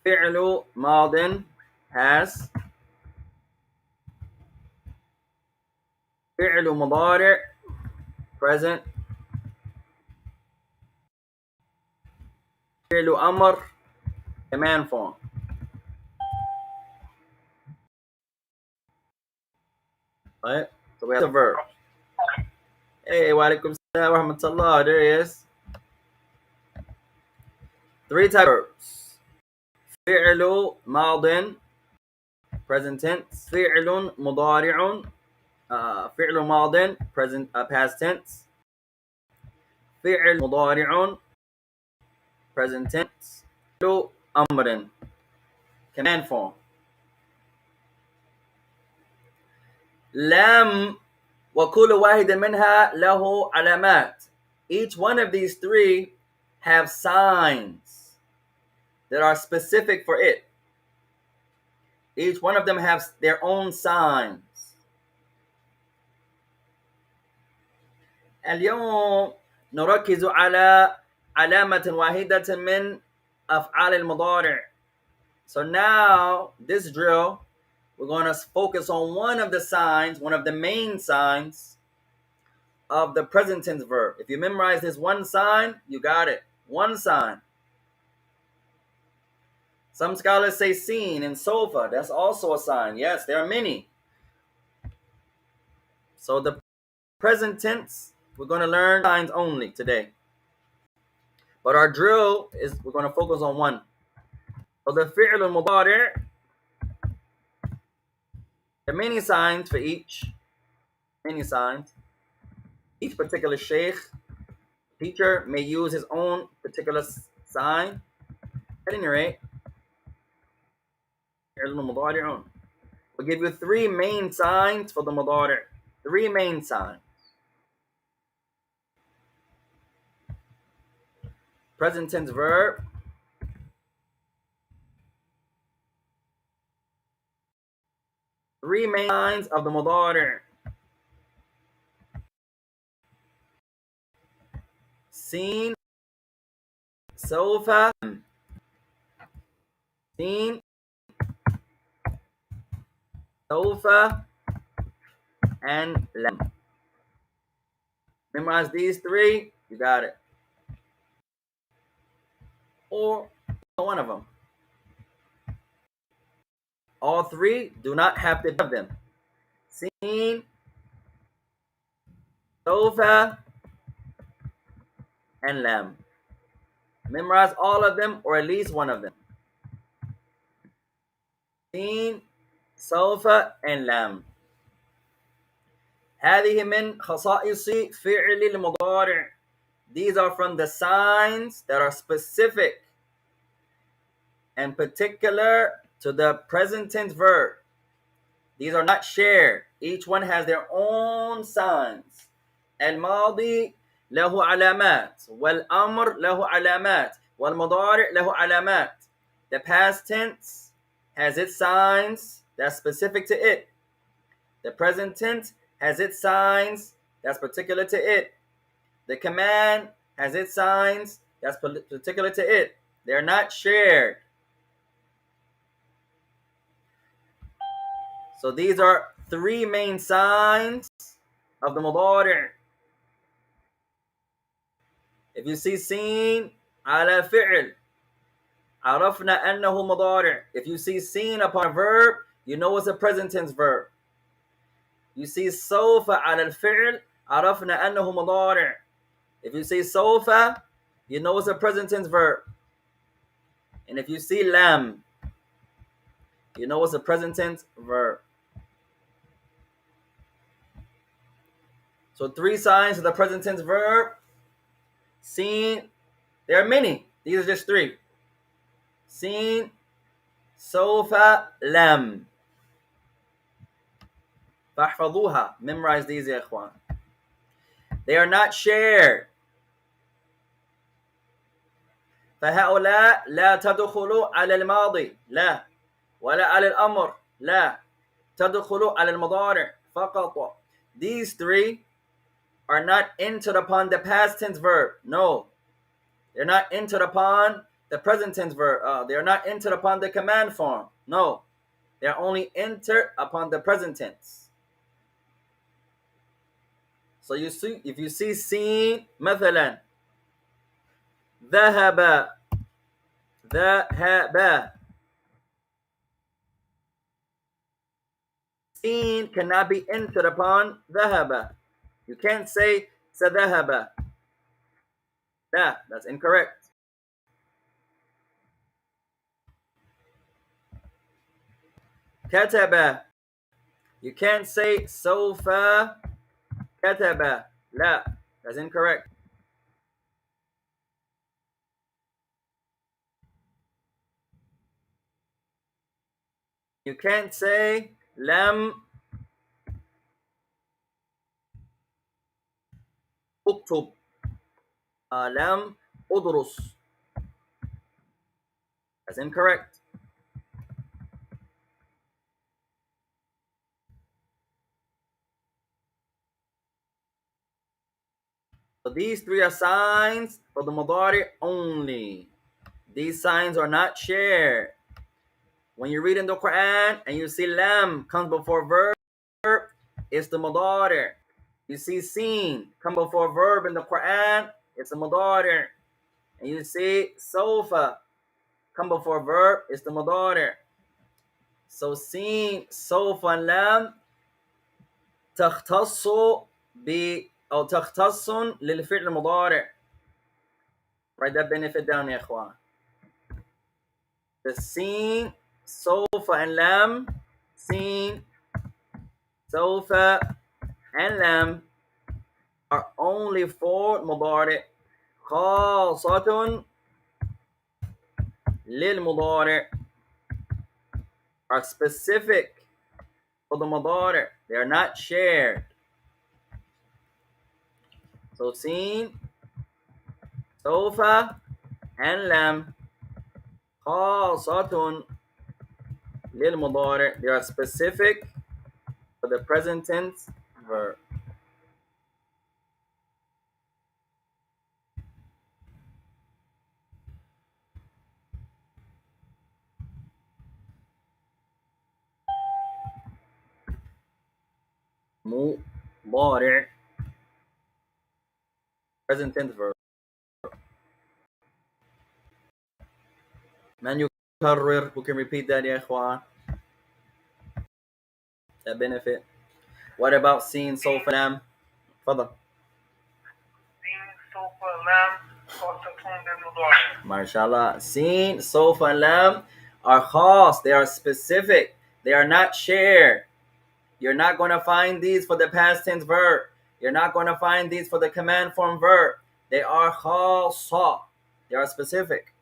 فعل ماض past. فعل مضارع present. فعل أمر command form. Right? So we have the verb. Hey, wa alaikum salam wa rahmatullah. There he is. 3 types of verbs. فعل ماض present tense. فعل مضارع فعل ماض present past tense. فعل مضارع present tense. فعل أمر command form. لم وكل واحد منها له علامات. Each one of these 3 have signs that are specific for it. Each one of them has their own signs. اليوم نركز على علامة واحدة من أفعال المضارع. So now, this drill, we're going to focus on one of the signs, one of the main signs of the present tense verb. If you memorize this one sign, you got it. One sign. Some scholars say seen and sofa. That's also a sign. Yes, there are many. So the present tense, we're going to learn signs only today. But our drill is we're going to focus on one. So the fi'l al-mudari', there are many signs for each. Many signs. Each particular sheikh, teacher, may use his own particular sign. At any rate, we'll give you 3 main signs for the mudari'. 3 main signs. Present tense verb. Three main signs of the mudari'. Seen, sofa, seen, sofa, and lam. Memorize these 3, you got it. Or one of them. All 3 do not have to have them. Seen, sofa, and lam. Memorize all of them or at least one of them. Seen, sofa, and lam. هذه من خصائص فعل المضارع. These are from the signs that are specific and particular to the present tense verb. These are not shared. Each one has their own signs. الماضي له علامات والأمر له علامات والمضارع له علامات. The past tense has its signs that's specific to it. The present tense has its signs that's particular to it. The command has its signs that's particular to it. They're not shared. So these are 3 main signs of the mudari'. If you see seen على فعل عرفنا أنه مضارع. If you see seen upon a verb, you know it's a present tense verb. You see سوف على الفعل عرفنا أنه مضارع. If you see سوف, you know it's a present tense verb. And if you see lam, you know it's a present tense verb. So 3 signs of the present tense verb. Seen, there are many. These are just 3. Seen, sofa, lam. فاحفظوها. Memorize these يا إخوان. They are not shared. فهؤلاء لا تدخلوا على الماضي لا ولا على الأمر لا تدخلوا على المضارع فقط. These 3 are not entered upon the past tense verb. No. They're not entered upon the present tense verb. They are not entered upon the command form. No. They are only entered upon the present tense. So you see, if you see seen, مثلا ذهب ذهب. Seen cannot be entered upon ذهب. You can't say ذهب. لا, that's incorrect. كتب. You can't say سوف كتب. لا, that's incorrect. You can't say لم اكتب. لم أدرس. That's incorrect. So these three are signs for the mudari only. These signs are not shared. When you read in the Quran and you see lam comes before verb, it's the mudari. You see seen come before verb in the Quran, it's the mudari. And you see sofa come before verb, it's the mudari. So seen, sofa, and lam تختص ب أو تختص للفعل المضارع. Write that benefit down يا إخوان. The seen, sofa, and lam, seen, sofa, and lam are only for مضارع. خاصة للمضارع are specific for the مضارع. They are not shared. So seen, sofa, and lam خاصة للمضارع. They are specific for the present tense verb. مضارع present tense verb. من يكرر, who can repeat that يا إخوان? That benefit. What about seen, sofa, lam? تفضل. سين سوف لام خاصة للمضارع. MashaAllah. Seen, sofa, and lam are khas. They are specific. They are not shared. You're not going to find these for the past tense verb. You're not going to find these for the command form verb. They are khasa. They are specific.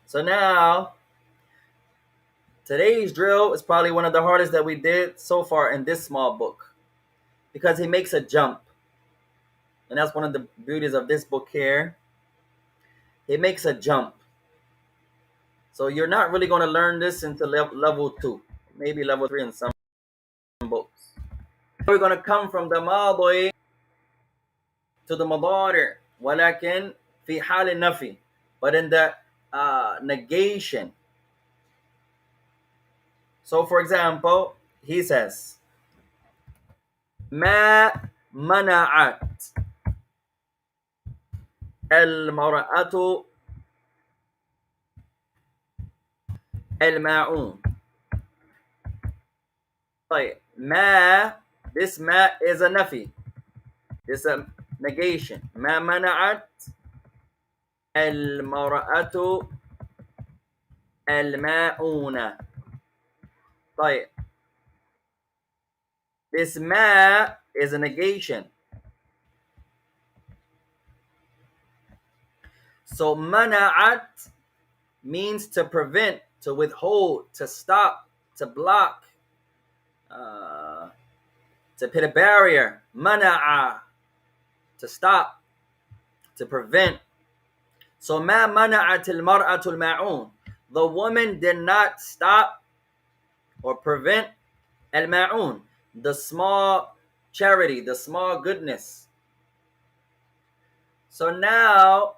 So now, today's drill is probably one of the hardest that we did so far in this small book, because he makes a jump. And that's one of the beauties of this book here. He makes a jump. So you're not really going to learn this until level 2, maybe level 3 in some books. We're going to come from the madi to the madari, ولكن في حال النفي, but in the negation. So for example, he says ما منعت المرأة الماعون. طيب ما, this ما is a nafi, this is a negation. ما منعت المرأة الماعون. طيب this ma is a negation. So mana'at means to prevent, to withhold, to stop, to block, to put a barrier. Mana'a, to stop, to prevent. So ma mana'at al-mar'atu al-ma'un. The woman did not stop or prevent al-ma'un, the small charity, the small goodness. So now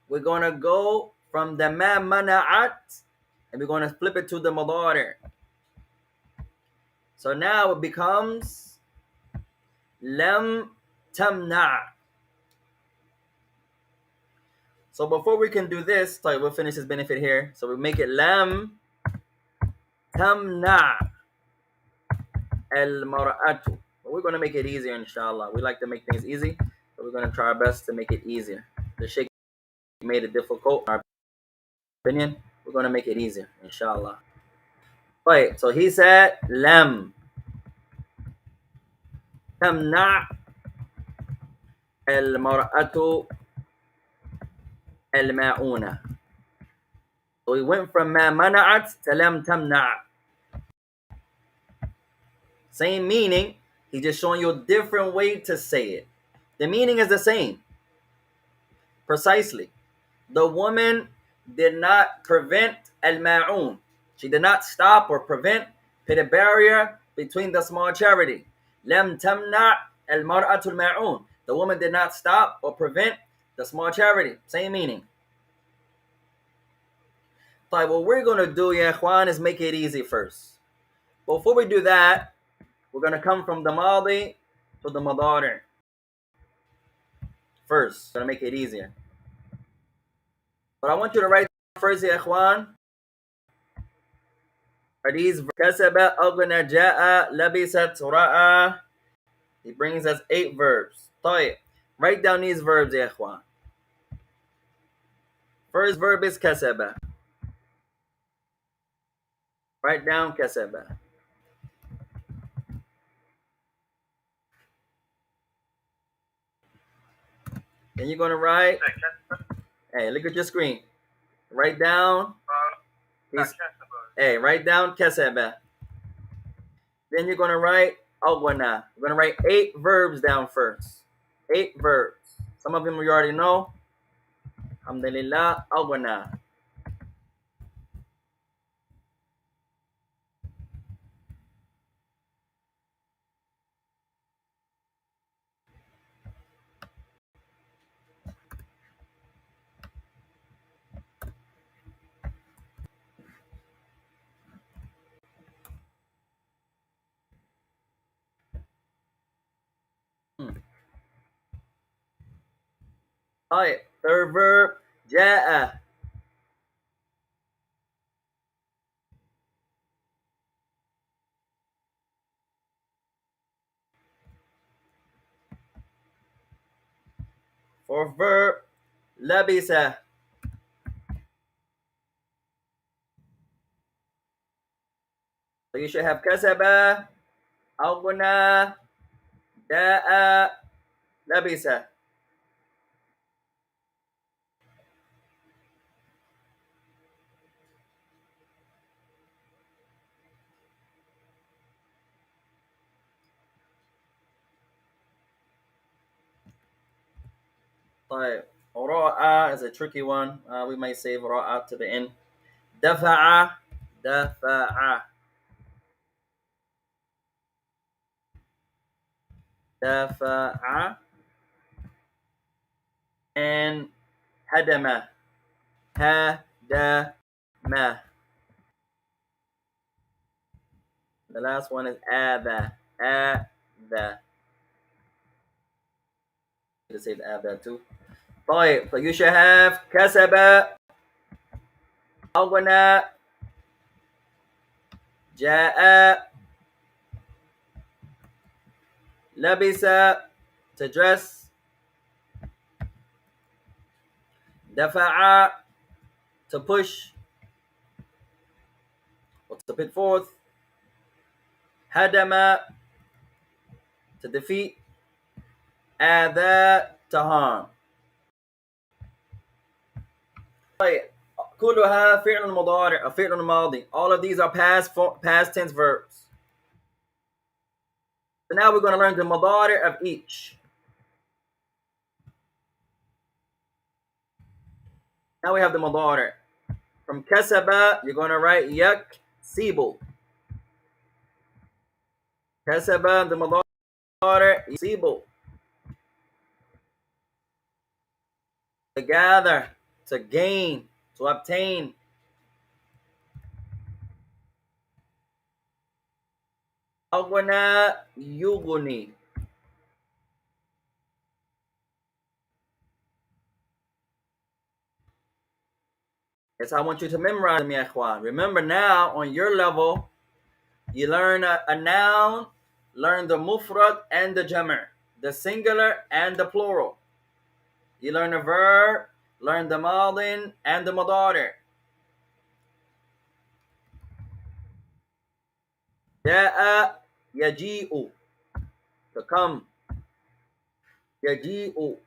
we're going to go from the ma mana'at and we're going to flip it to the madari. So now it becomes lam tamna'. So before we can do this, we'll finish this benefit here. So we make it lam tamna al mar'atu. But we're going to make it easier, inshallah. We like to make things easy, so we're going to try our best to make it easier. The Sheikh made it difficult, in our opinion. We're going to make it easier, inshallah. Right, so he said lam tamna al mar'atu al ma'una. So we went from ma mana'at to lam tamna'. Same meaning, he's just showing you a different way to say it. The meaning is the same. Precisely. The woman did not prevent al-ma'un. She did not stop or prevent, put a barrier between the small charity. Lam tamna al-mar'atu al-ma'un. The woman did not stop or prevent the small charity. Same meaning. But what we're going to do, ya ikhwan, is make it easy first. Before we do that, we're going to come from the madi to the madari. First, going to make it easier. But I want you to write first, ya ikhwan, are these kasaba, aghna, ja'a, labisat, ra'a. He brings us 8 verbs. طيب. Write down these verbs, ya ikhwan. First verb is kasaba. Write down kasaba. Then you're going to write. Hey, look at your screen. Write down. Hey, write down kasaba. Then you're going to write aghna. You're going to write 8 verbs down first. 8 verbs. Some of them you already know. Alhamdulillah, aghna. Alright, third verb, ja'a. Fourth verb, labisa. So you should have kasaba, aghna, ja'a, labisa. طيب, ra'a is a tricky one. We might save ra'a to the end. Dafa'a, dafa'a. Dafa'a. And hadama. Hadama. The last one is adha. Adha. To say the adha too. طيب, so you should have kasaba, aghna, ja'a, labisa, to dress, dafa'a, to push or to put forth, hadama, to defeat, adha, to harm. كلها فعل مضارع أو فعل ماضي. All of these are past tense verbs. So now we're going to learn the madari of each. Now we have the madari. From kasaba, you're going to write yaksibu. Kasaba, the madari, yaksibu. To gather, to gain, to obtain. Aghna yughni. Yes, I want you to memorize them, ya ikhwan. Remember now, on your level, you learn a noun, learn the mufrad and the jama', the singular and the plural. You learn a verb, learn the madin and the madari. Ja'a, yaji'u, to come. Yaji'u.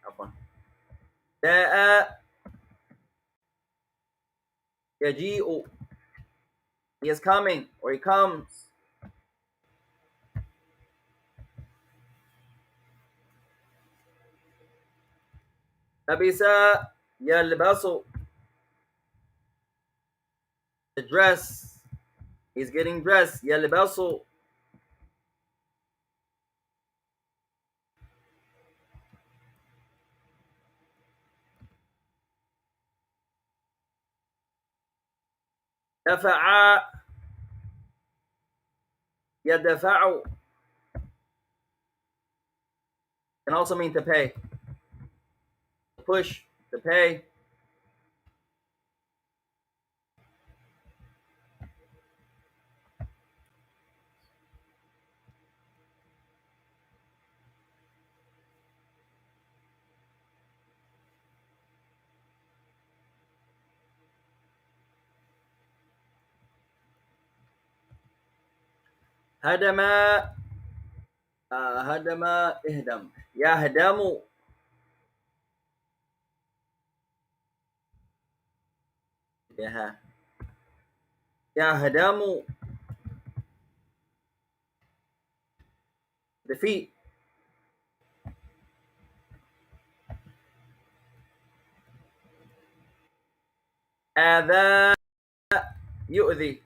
Afwan. Ja'a, yaji'u. He is coming, or he comes. Labisa, yalbasu, the dress. He's getting dressed. Yalbasu. Dafa'a, yadafa'u. Can also mean to pay. Push, to pay. Hadama, hadama, ihdam. Yahdamu. Yeah. Yahdamu. Defeat. Adha, yu'thi.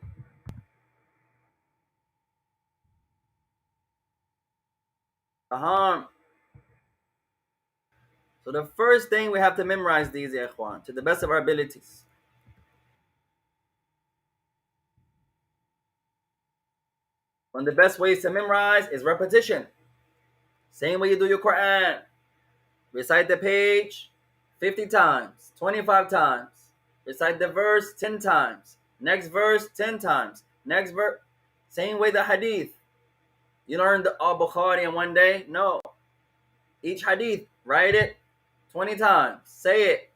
Harm. So the first thing we have to memorize these, ya ikhwan, to the best of our abilities. One of the best ways to memorize is repetition. Same way you do your Quran. Recite the page 50 times, 25 times. Recite the verse 10 times. Next verse 10 times. Next verse. Same way the hadith. You learn the Al-Bukhari in one day? No. Each hadith, write it 20 times. Say it.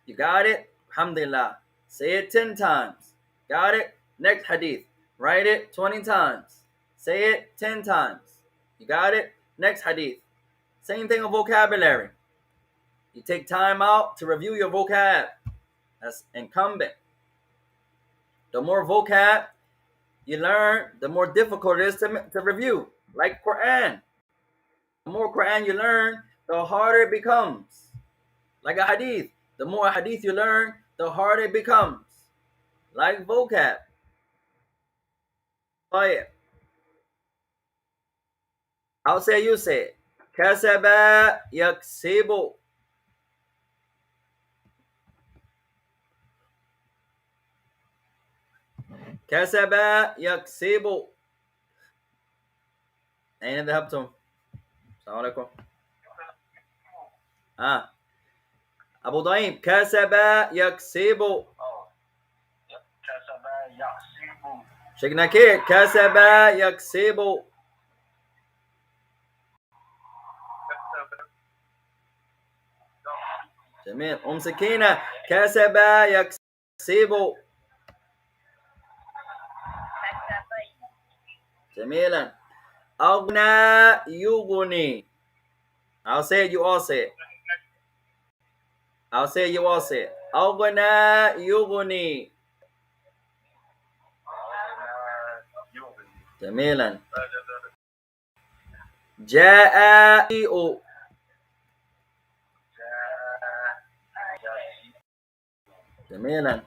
You got it? Alhamdulillah. Say it 10 times. Got it? Next hadith. Write it 20 times. Say it 10 times. You got it? Next hadith. Same thing with vocabulary. You take time out to review your vocab. That's incumbent. The more vocab you learn, the more difficult it is to review. Like Quran. The more Quran you learn, the harder it becomes. Like a hadith. The more hadith you learn, the harder it becomes. Like vocab. Oh yeah. I'll say you say it. Kasaba yaksibu. Kasaba yaksibu. أين ذهبتم؟ السلام عليكم. أبو ضعيم كسب يكسب. كسب يحسب. شيخنا كيف كسب يكسب. جميل. أم سكينة كسب يكسب. جميلا. أغنى يغني. I'll say it, you all say it. I'll say it, you all say it. أغنى يغني. جميلا. جاء يجيء. جميلا.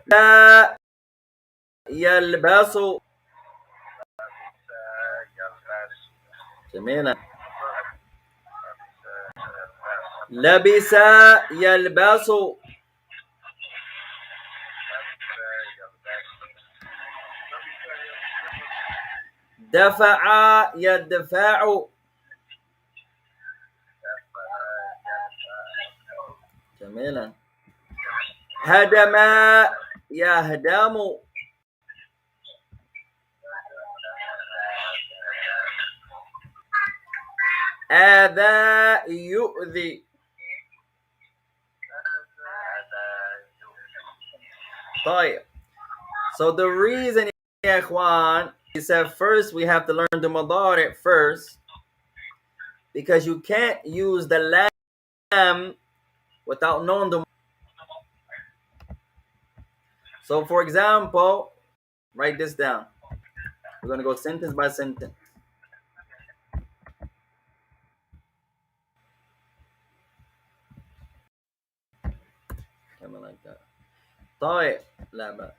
لا يلبس. جميلا. لبس يلبس. دفع يدفع. جميلا. هدم يهدم. آذى يؤذي. طيب. So the reason, يا إخوان, he said first we have to learn the mudari first, because you can't use the lam without knowing the. So for example, write this down. We're going to go sentence by sentence. Something like that. طيب لا بأس.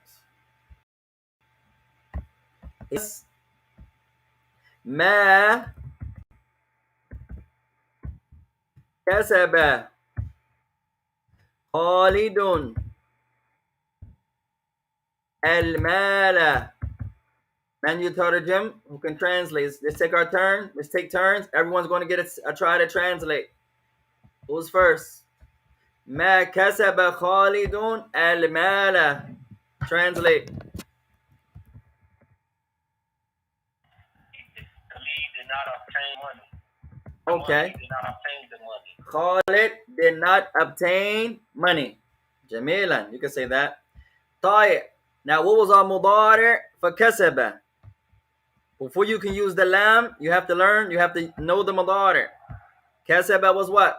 ما كسب خالد المال. Man, you Jim, who can translate. Let's take our turn. Let's take turns. Everyone's going to get a try to translate. Who's first? ما كسب خالد المال. Translate. Khalid did not obtain money. Okay. He did not obtain the money. Khalid did not obtain money. جميلا. You can say that. طيب. Now, what was our mudari for kasaba? Before you can use the lam, you have to learn, you have to know the mudari. Kasaba was what?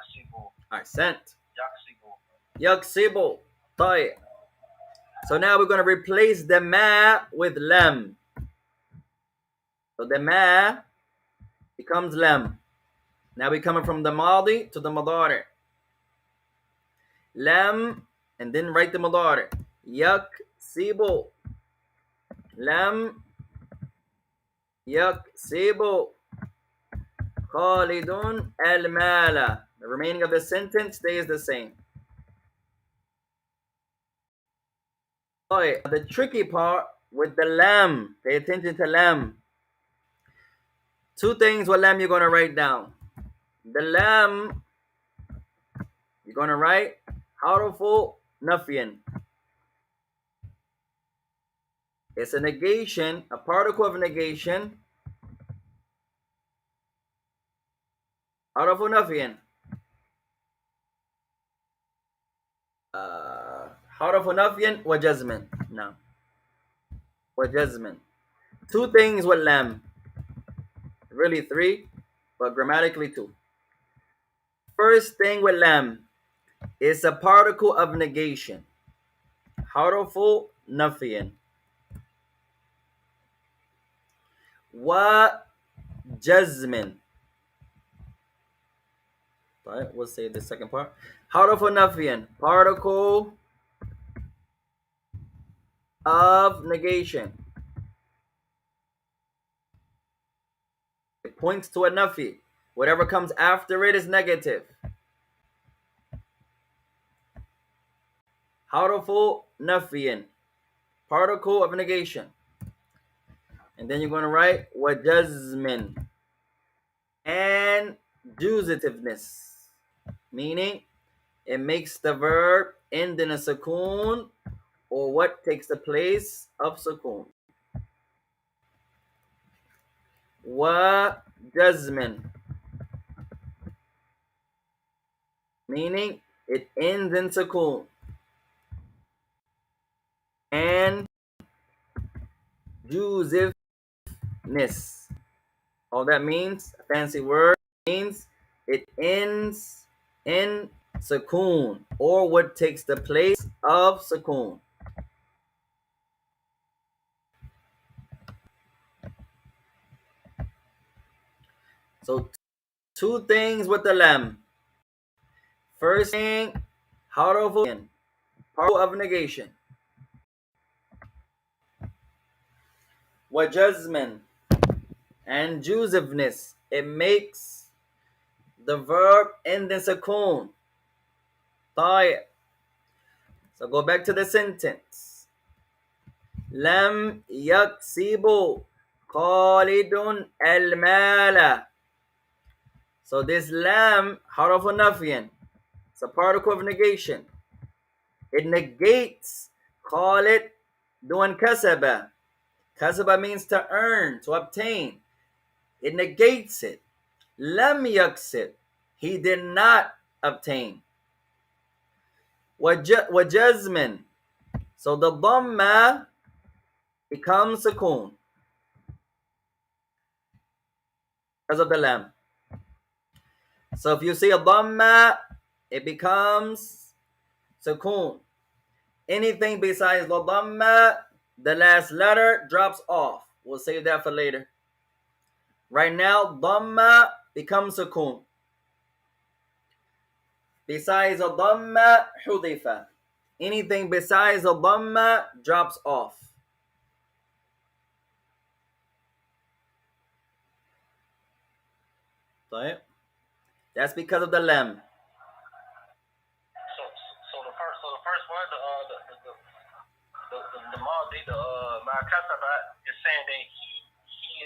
Ahsant. Yaksibu. طيب. So now we're going to replace the ma with lam. So the ma becomes lam. Now we're coming from the madi to the mudari. Lam, and then write the mudari. Yaksibu. Lam yaksibu Khalidun al-mala. The remaining of the sentence stays the same. Alright, the tricky part with the lam. Pay attention to lam. Two things with lam you're going to write down. The lam, you're going to write harfu nafyan. It's a negation, a particle of negation. Harfu nafyan. Harfu nafyan wa jazman. No. Wa jazman. Two things with lam. Really three, but grammatically two. First thing with lam is a particle of negation. Harfu nafyan. Wa jazmin. Right, we'll say the second part. Harfu nafyan, particle of negation. It points to a nafi. Whatever comes after it is negative. Harfu nafyan, particle of negation. And then you're going to write wa jazmin, and juzativeness, meaning it makes the verb end in a sukoon, or what takes the place of sukoon. Wa jazmin, meaning it ends in sukoon. And juzativeness, all that means, a fancy word, means it ends in sukoon, or what takes the place of sukoon. So two things with the lam. First thing, harfu, particle of negation. Wa jazman, and juziveness. It makes the verb end in sukoon. طيب. So go back to the sentence. Lam yaksibu Khalidun al-mala. So this lam, harfu nafyan. a particle of negation. It negates. Call it doing kasaba. Kasaba means to earn, to obtain. It negates it. Lam yaksib. He did not obtain. Wajazmin. So the dhamma becomes sukun because of the lam. So if you see a dhamma, it becomes sukun. Anything besides the dhamma, the last letter drops off. We'll save that for later. Right now, dhamma becomes sukun. Besides a dhamma, hudifa. Anything besides a dhamma drops off. That's because of the lam. So the first one, the Maldi, the Ma'akasabat is saying that he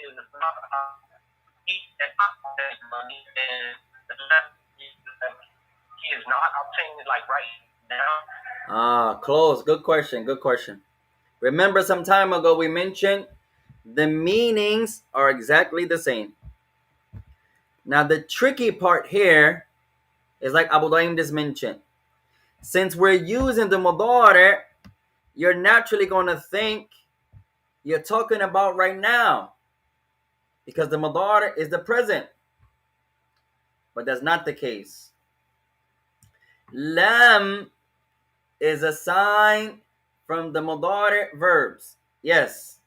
is not he is not obtaining like right now. Close. Good question. Remember some time ago we mentioned the meanings are exactly the same. Now the tricky part here is like Abu Daim just mentioned. Since we're using the mudari, you're naturally going to think you're talking about right now because the mudari is the present. But that's not the case. Lam is a sign from the mudari verbs. Yes.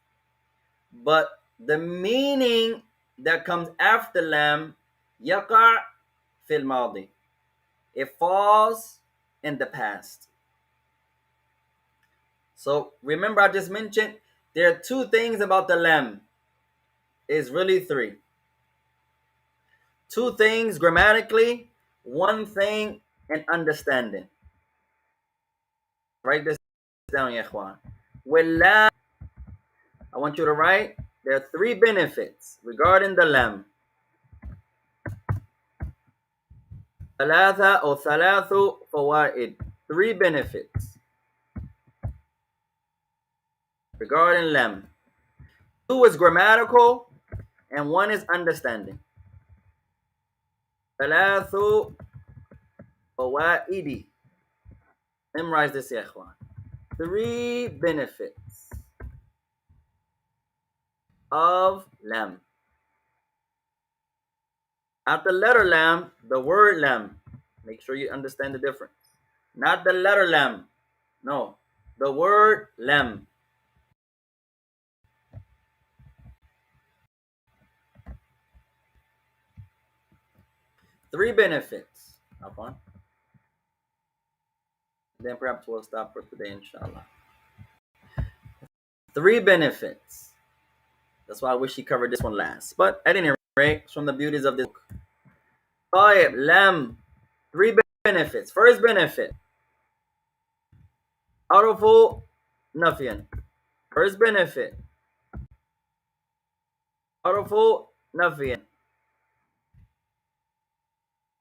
But the meaning that comes after lam, yaqa fil madi. It falls in the past. So remember I just mentioned there are two things about the lam. It's really three. Two things grammatically, one thing in understanding. Write this down, ya ikhwan. With lam, I want you to write there are three benefits regarding the lam. ثلاثة أو ثلاث فوائد. Three benefits regarding lam. Two is grammatical and one is understanding. ثلاث فوائد. Memorize this, ya ikhwan. Three benefits of lam. Not the letter lam, the word lam. Make sure you understand the difference. Not the letter lam. No, the word lam. Three benefits. Afwan. Then perhaps we'll stop for today, inshallah. Three benefits. That's why I wish he covered this one last. But at any rate, it's from the beauties of this book. Tayyib, lam. Three benefits. First benefit. Harfu nafiyan. First benefit. Harfu nafiyan.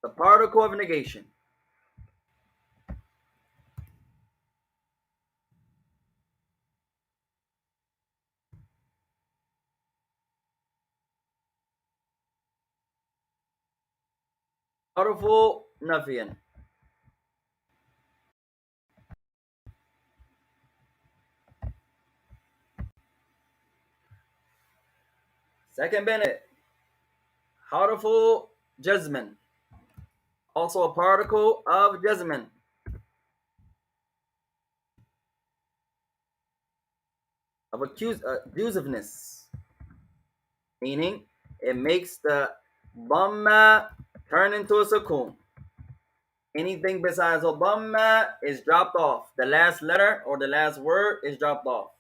The particle of negation. Harfu nafiyan. Second benefit. Harfu jazman. Also a particle of jazman. Of accusiveness. Meaning it makes the dhamma turn into a sukun. Anything besides a dhamma is dropped off. The last letter or the last word is dropped off.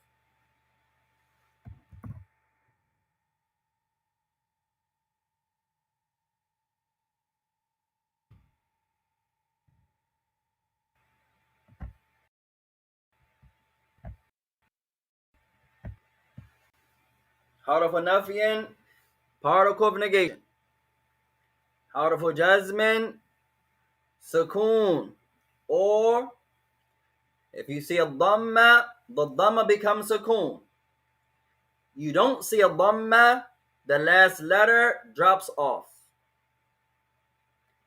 Harfu nafiyan, particle of negation. Harfu jazman, sukun. Or if you see a dhamma, the dhamma becomes sukoon. You don't see a dhamma, the last letter drops off.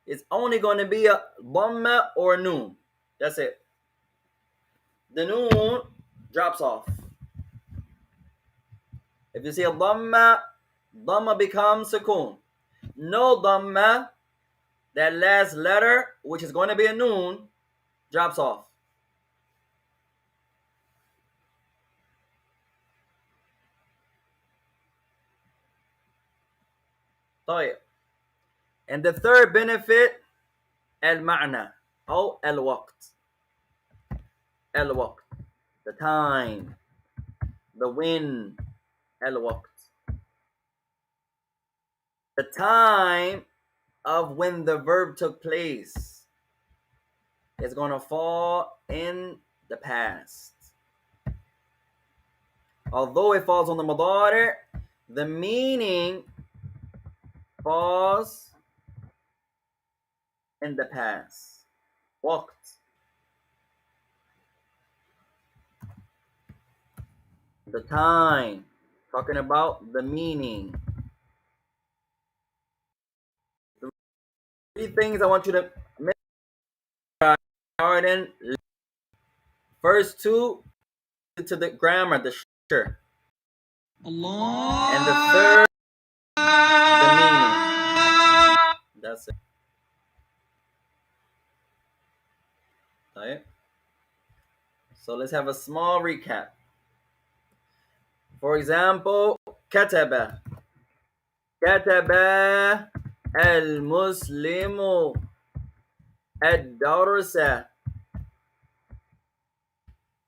It's only going to be a dhamma or a noon. That's it. The noon drops off. If you see a dhamma, dhamma becomes sukoon. No dhamma, that last letter, which is going to be a noon, drops off. طيب. And the third benefit, المعنى أو الوقت. الوقت, the time, the when, الوقت. The time of when the verb took place is going to fall in the past. Although it falls on the madari, the meaning falls in the past. وقت. The time, talking about the meaning. The three things I want you to make garden. First two to the grammar, the structure. Allah. And the third, the meaning. That's it. Right? So let's have a small recap. For example, كتب. كتب المسلم الدرس.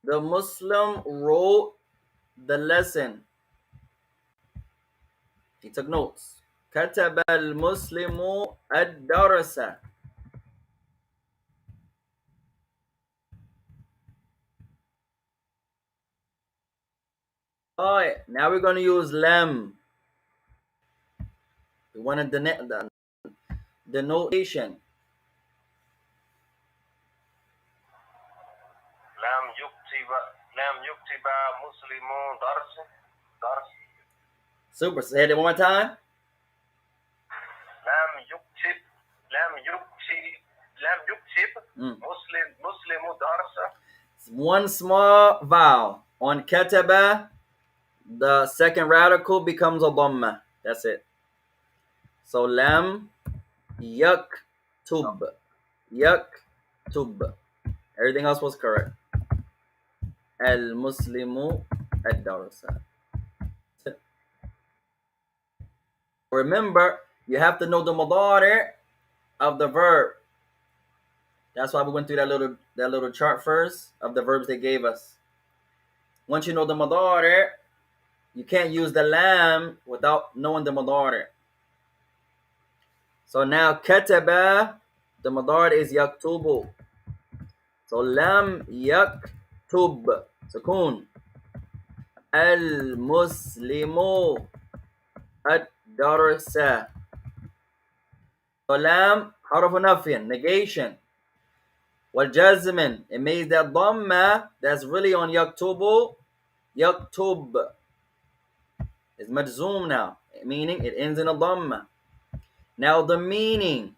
The Muslim wrote the lesson. He took notes. كتب المسلم الدرس. Alright, now we're going to use lam. We wanted the notation. لم يكتب مسلم درس. Super. Say it one more time. لم يكتب مسلم درس. One small vowel on kataba. The second radical becomes a dhamma. That's it. So lam yaktub. Yaktub. Everything else was correct. Al Muslimu ad darasa. Remember, you have to know the madari of the verb. That's why we went through that little chart first of the verbs they gave us. Once you know the madari, you can't use the lam without knowing the madari. So now kataba, the madari is yaktubu. So lam yaktub, sukun. Al Muslimu ad darasa. So lam harf nafyan, negation. Wal jazmin, it means that dhamma that's really on yaktubu, yaktub is majzoom now, meaning it ends in a dhamma. Now the meaning,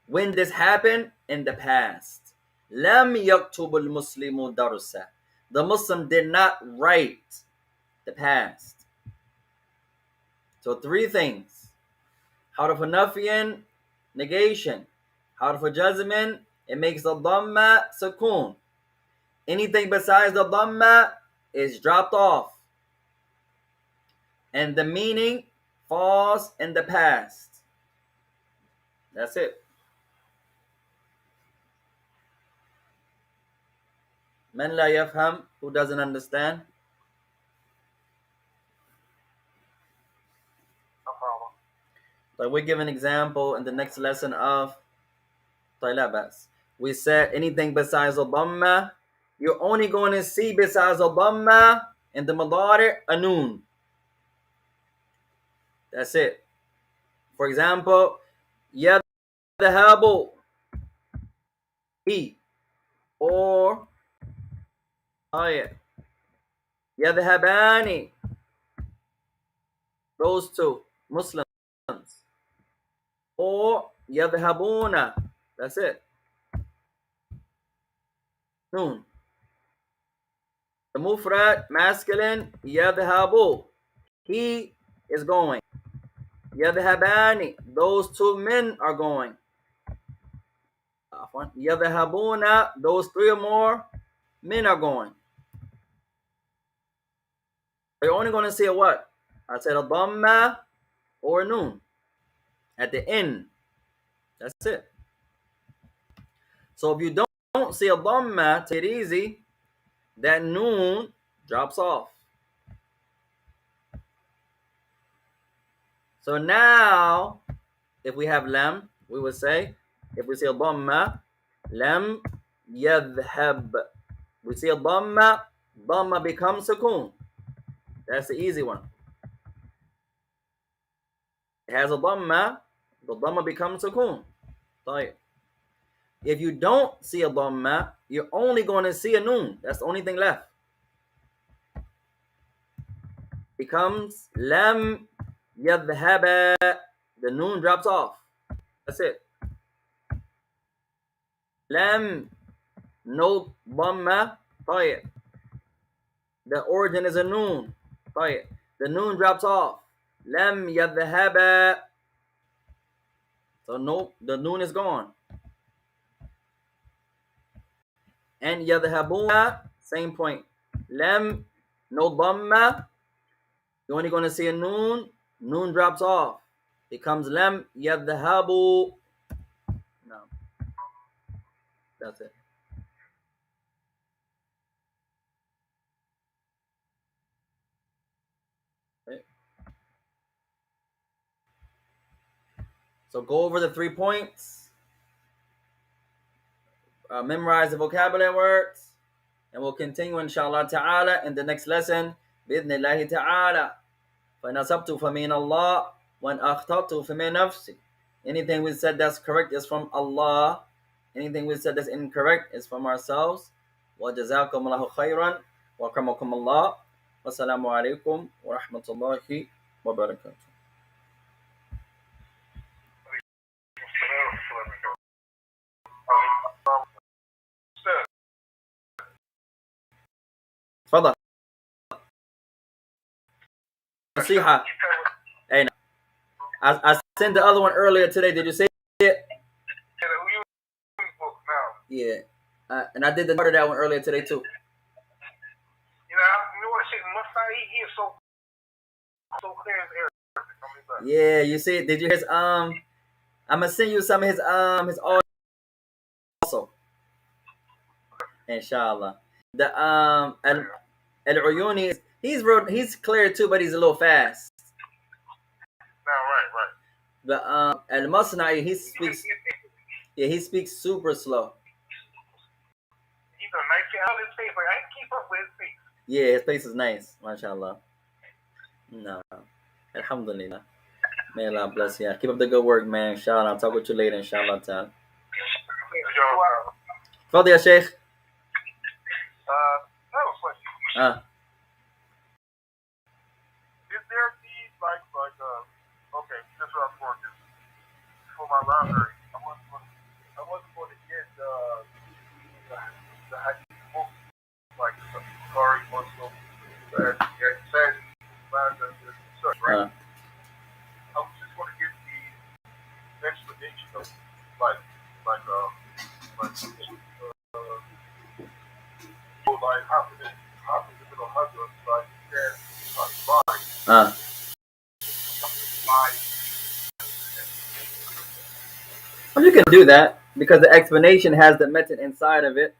when this happened in the past. Lam yaktub al muslimu darsa. The Muslim did not write the past. So three things. Harf nafyan, negation. Harf jazmin, it makes the dhamma sukun. Anything besides the dhamma is dropped off. And the meaning falls in the past. That's it. Man la yafham, who doesn't understand? No problem. But we give an example in the next lesson of Tailabas. We said anything besides a dhamma, you're only going to see besides a dhamma in the madari a noon. That's it. For example, yadhabu, he. or يذهبان, those two Muslims, or يذهبون, that's it, noon. The mufrad masculine يذهب, he is going. يذهبان, those two men are going. يذهبون, those three or more men are going. You're only going to see a what? I said a dhamma or a noon at the end. That's it. So if you don't see a dhamma, take it easy, that noon drops off. So now, if we have lam, we would say, if we see a dhamma, lam yadhhab. We see a dhamma, dhamma becomes sukoon. That's the easy one. It has a dhamma, the dhamma becomes sukoon. If you don't see a dhamma, you're only going to see a noon. That's the only thing left. Becomes lam yadhhaba. The noon drops off. That's it. Lam, no dhamma. The origin is a noon. The noon drops off. Lam yadhhaba. So no, the noon is gone. And yadhhabuna, same point. Lam, no dhamma. You're only going to see a noon. Noon drops off. Becomes lam yadhhabu. No. That's it. Okay. So go over the 3 points. Memorize the vocabulary words. And we'll continue inshallah ta'ala in the next lesson. بإذن الله تعالى. فإن أصبت فمن الله وإن أخطأت فمن نفسي. Anything we said that's correct is from Allah. Anything we said that's incorrect is from ourselves. وجزاكم الله خيرا وأكرمكم الله والسلام عليكم ورحمة الله وبركاته. تفضل. نصيحة. Hey, I sent the other one earlier today. Did you see it? Yeah. And I did the part of that one earlier today too. You know what shit? He is so clear as air. Yeah, you see it? Did you hear his I'm gonna send you some of his audio also. Inshallah. The Al-Uyuni, he's clear too, but he's a little fast. No, right. The Al-Masna'i, he speaks super slow. He's a nice guy. His face, like, I can keep up with his face. Yeah, his face is nice, mashallah. No. Alhamdulillah. May Allah bless you. Keep up the good work, man. Inshallah. I'll talk with you later, inshallah ta'ala. تفضل يا شيخ. That was funny. Is there these like okay, that's what I'm going to do for my library. I wasn't going to get the hadith book like Bukhari, Muslim, right? I was just going to get the explanation of Well, you can do that because the explanation has the method inside of it.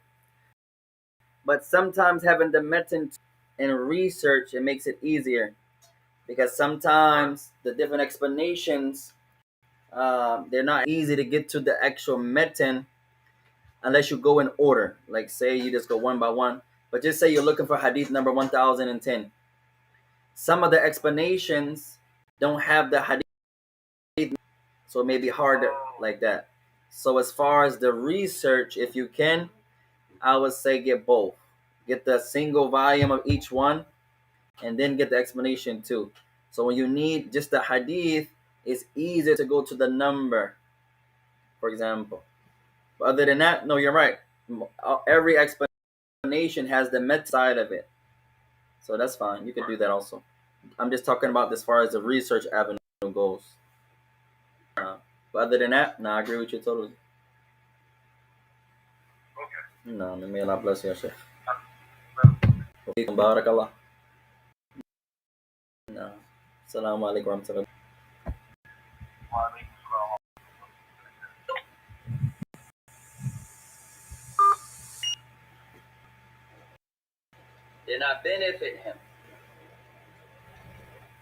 But sometimes having the method in research, it makes it easier because sometimes the different explanations, they're not easy to get to the actual method unless you go in order. Like say you just go one by one, but just say you're looking for hadith number 1010. Some of the explanations don't have the hadith, so it may be harder like that. So as far as the research, if you can, I would say get both. Get the single volume of each one, and then get the explanation too. So when you need just the hadith, it's easier to go to the number, for example. But other than that, no, you're right. Every explanation has the met side of it. So that's fine. You can do that also. I'm just talking about as far as the research avenue goes. But other than that, no, I agree with you totally. Okay. No, may Allah bless you, Sheikh. Barakallah. No. Assalamu alaikum warahmatullahi. Did not benefit him.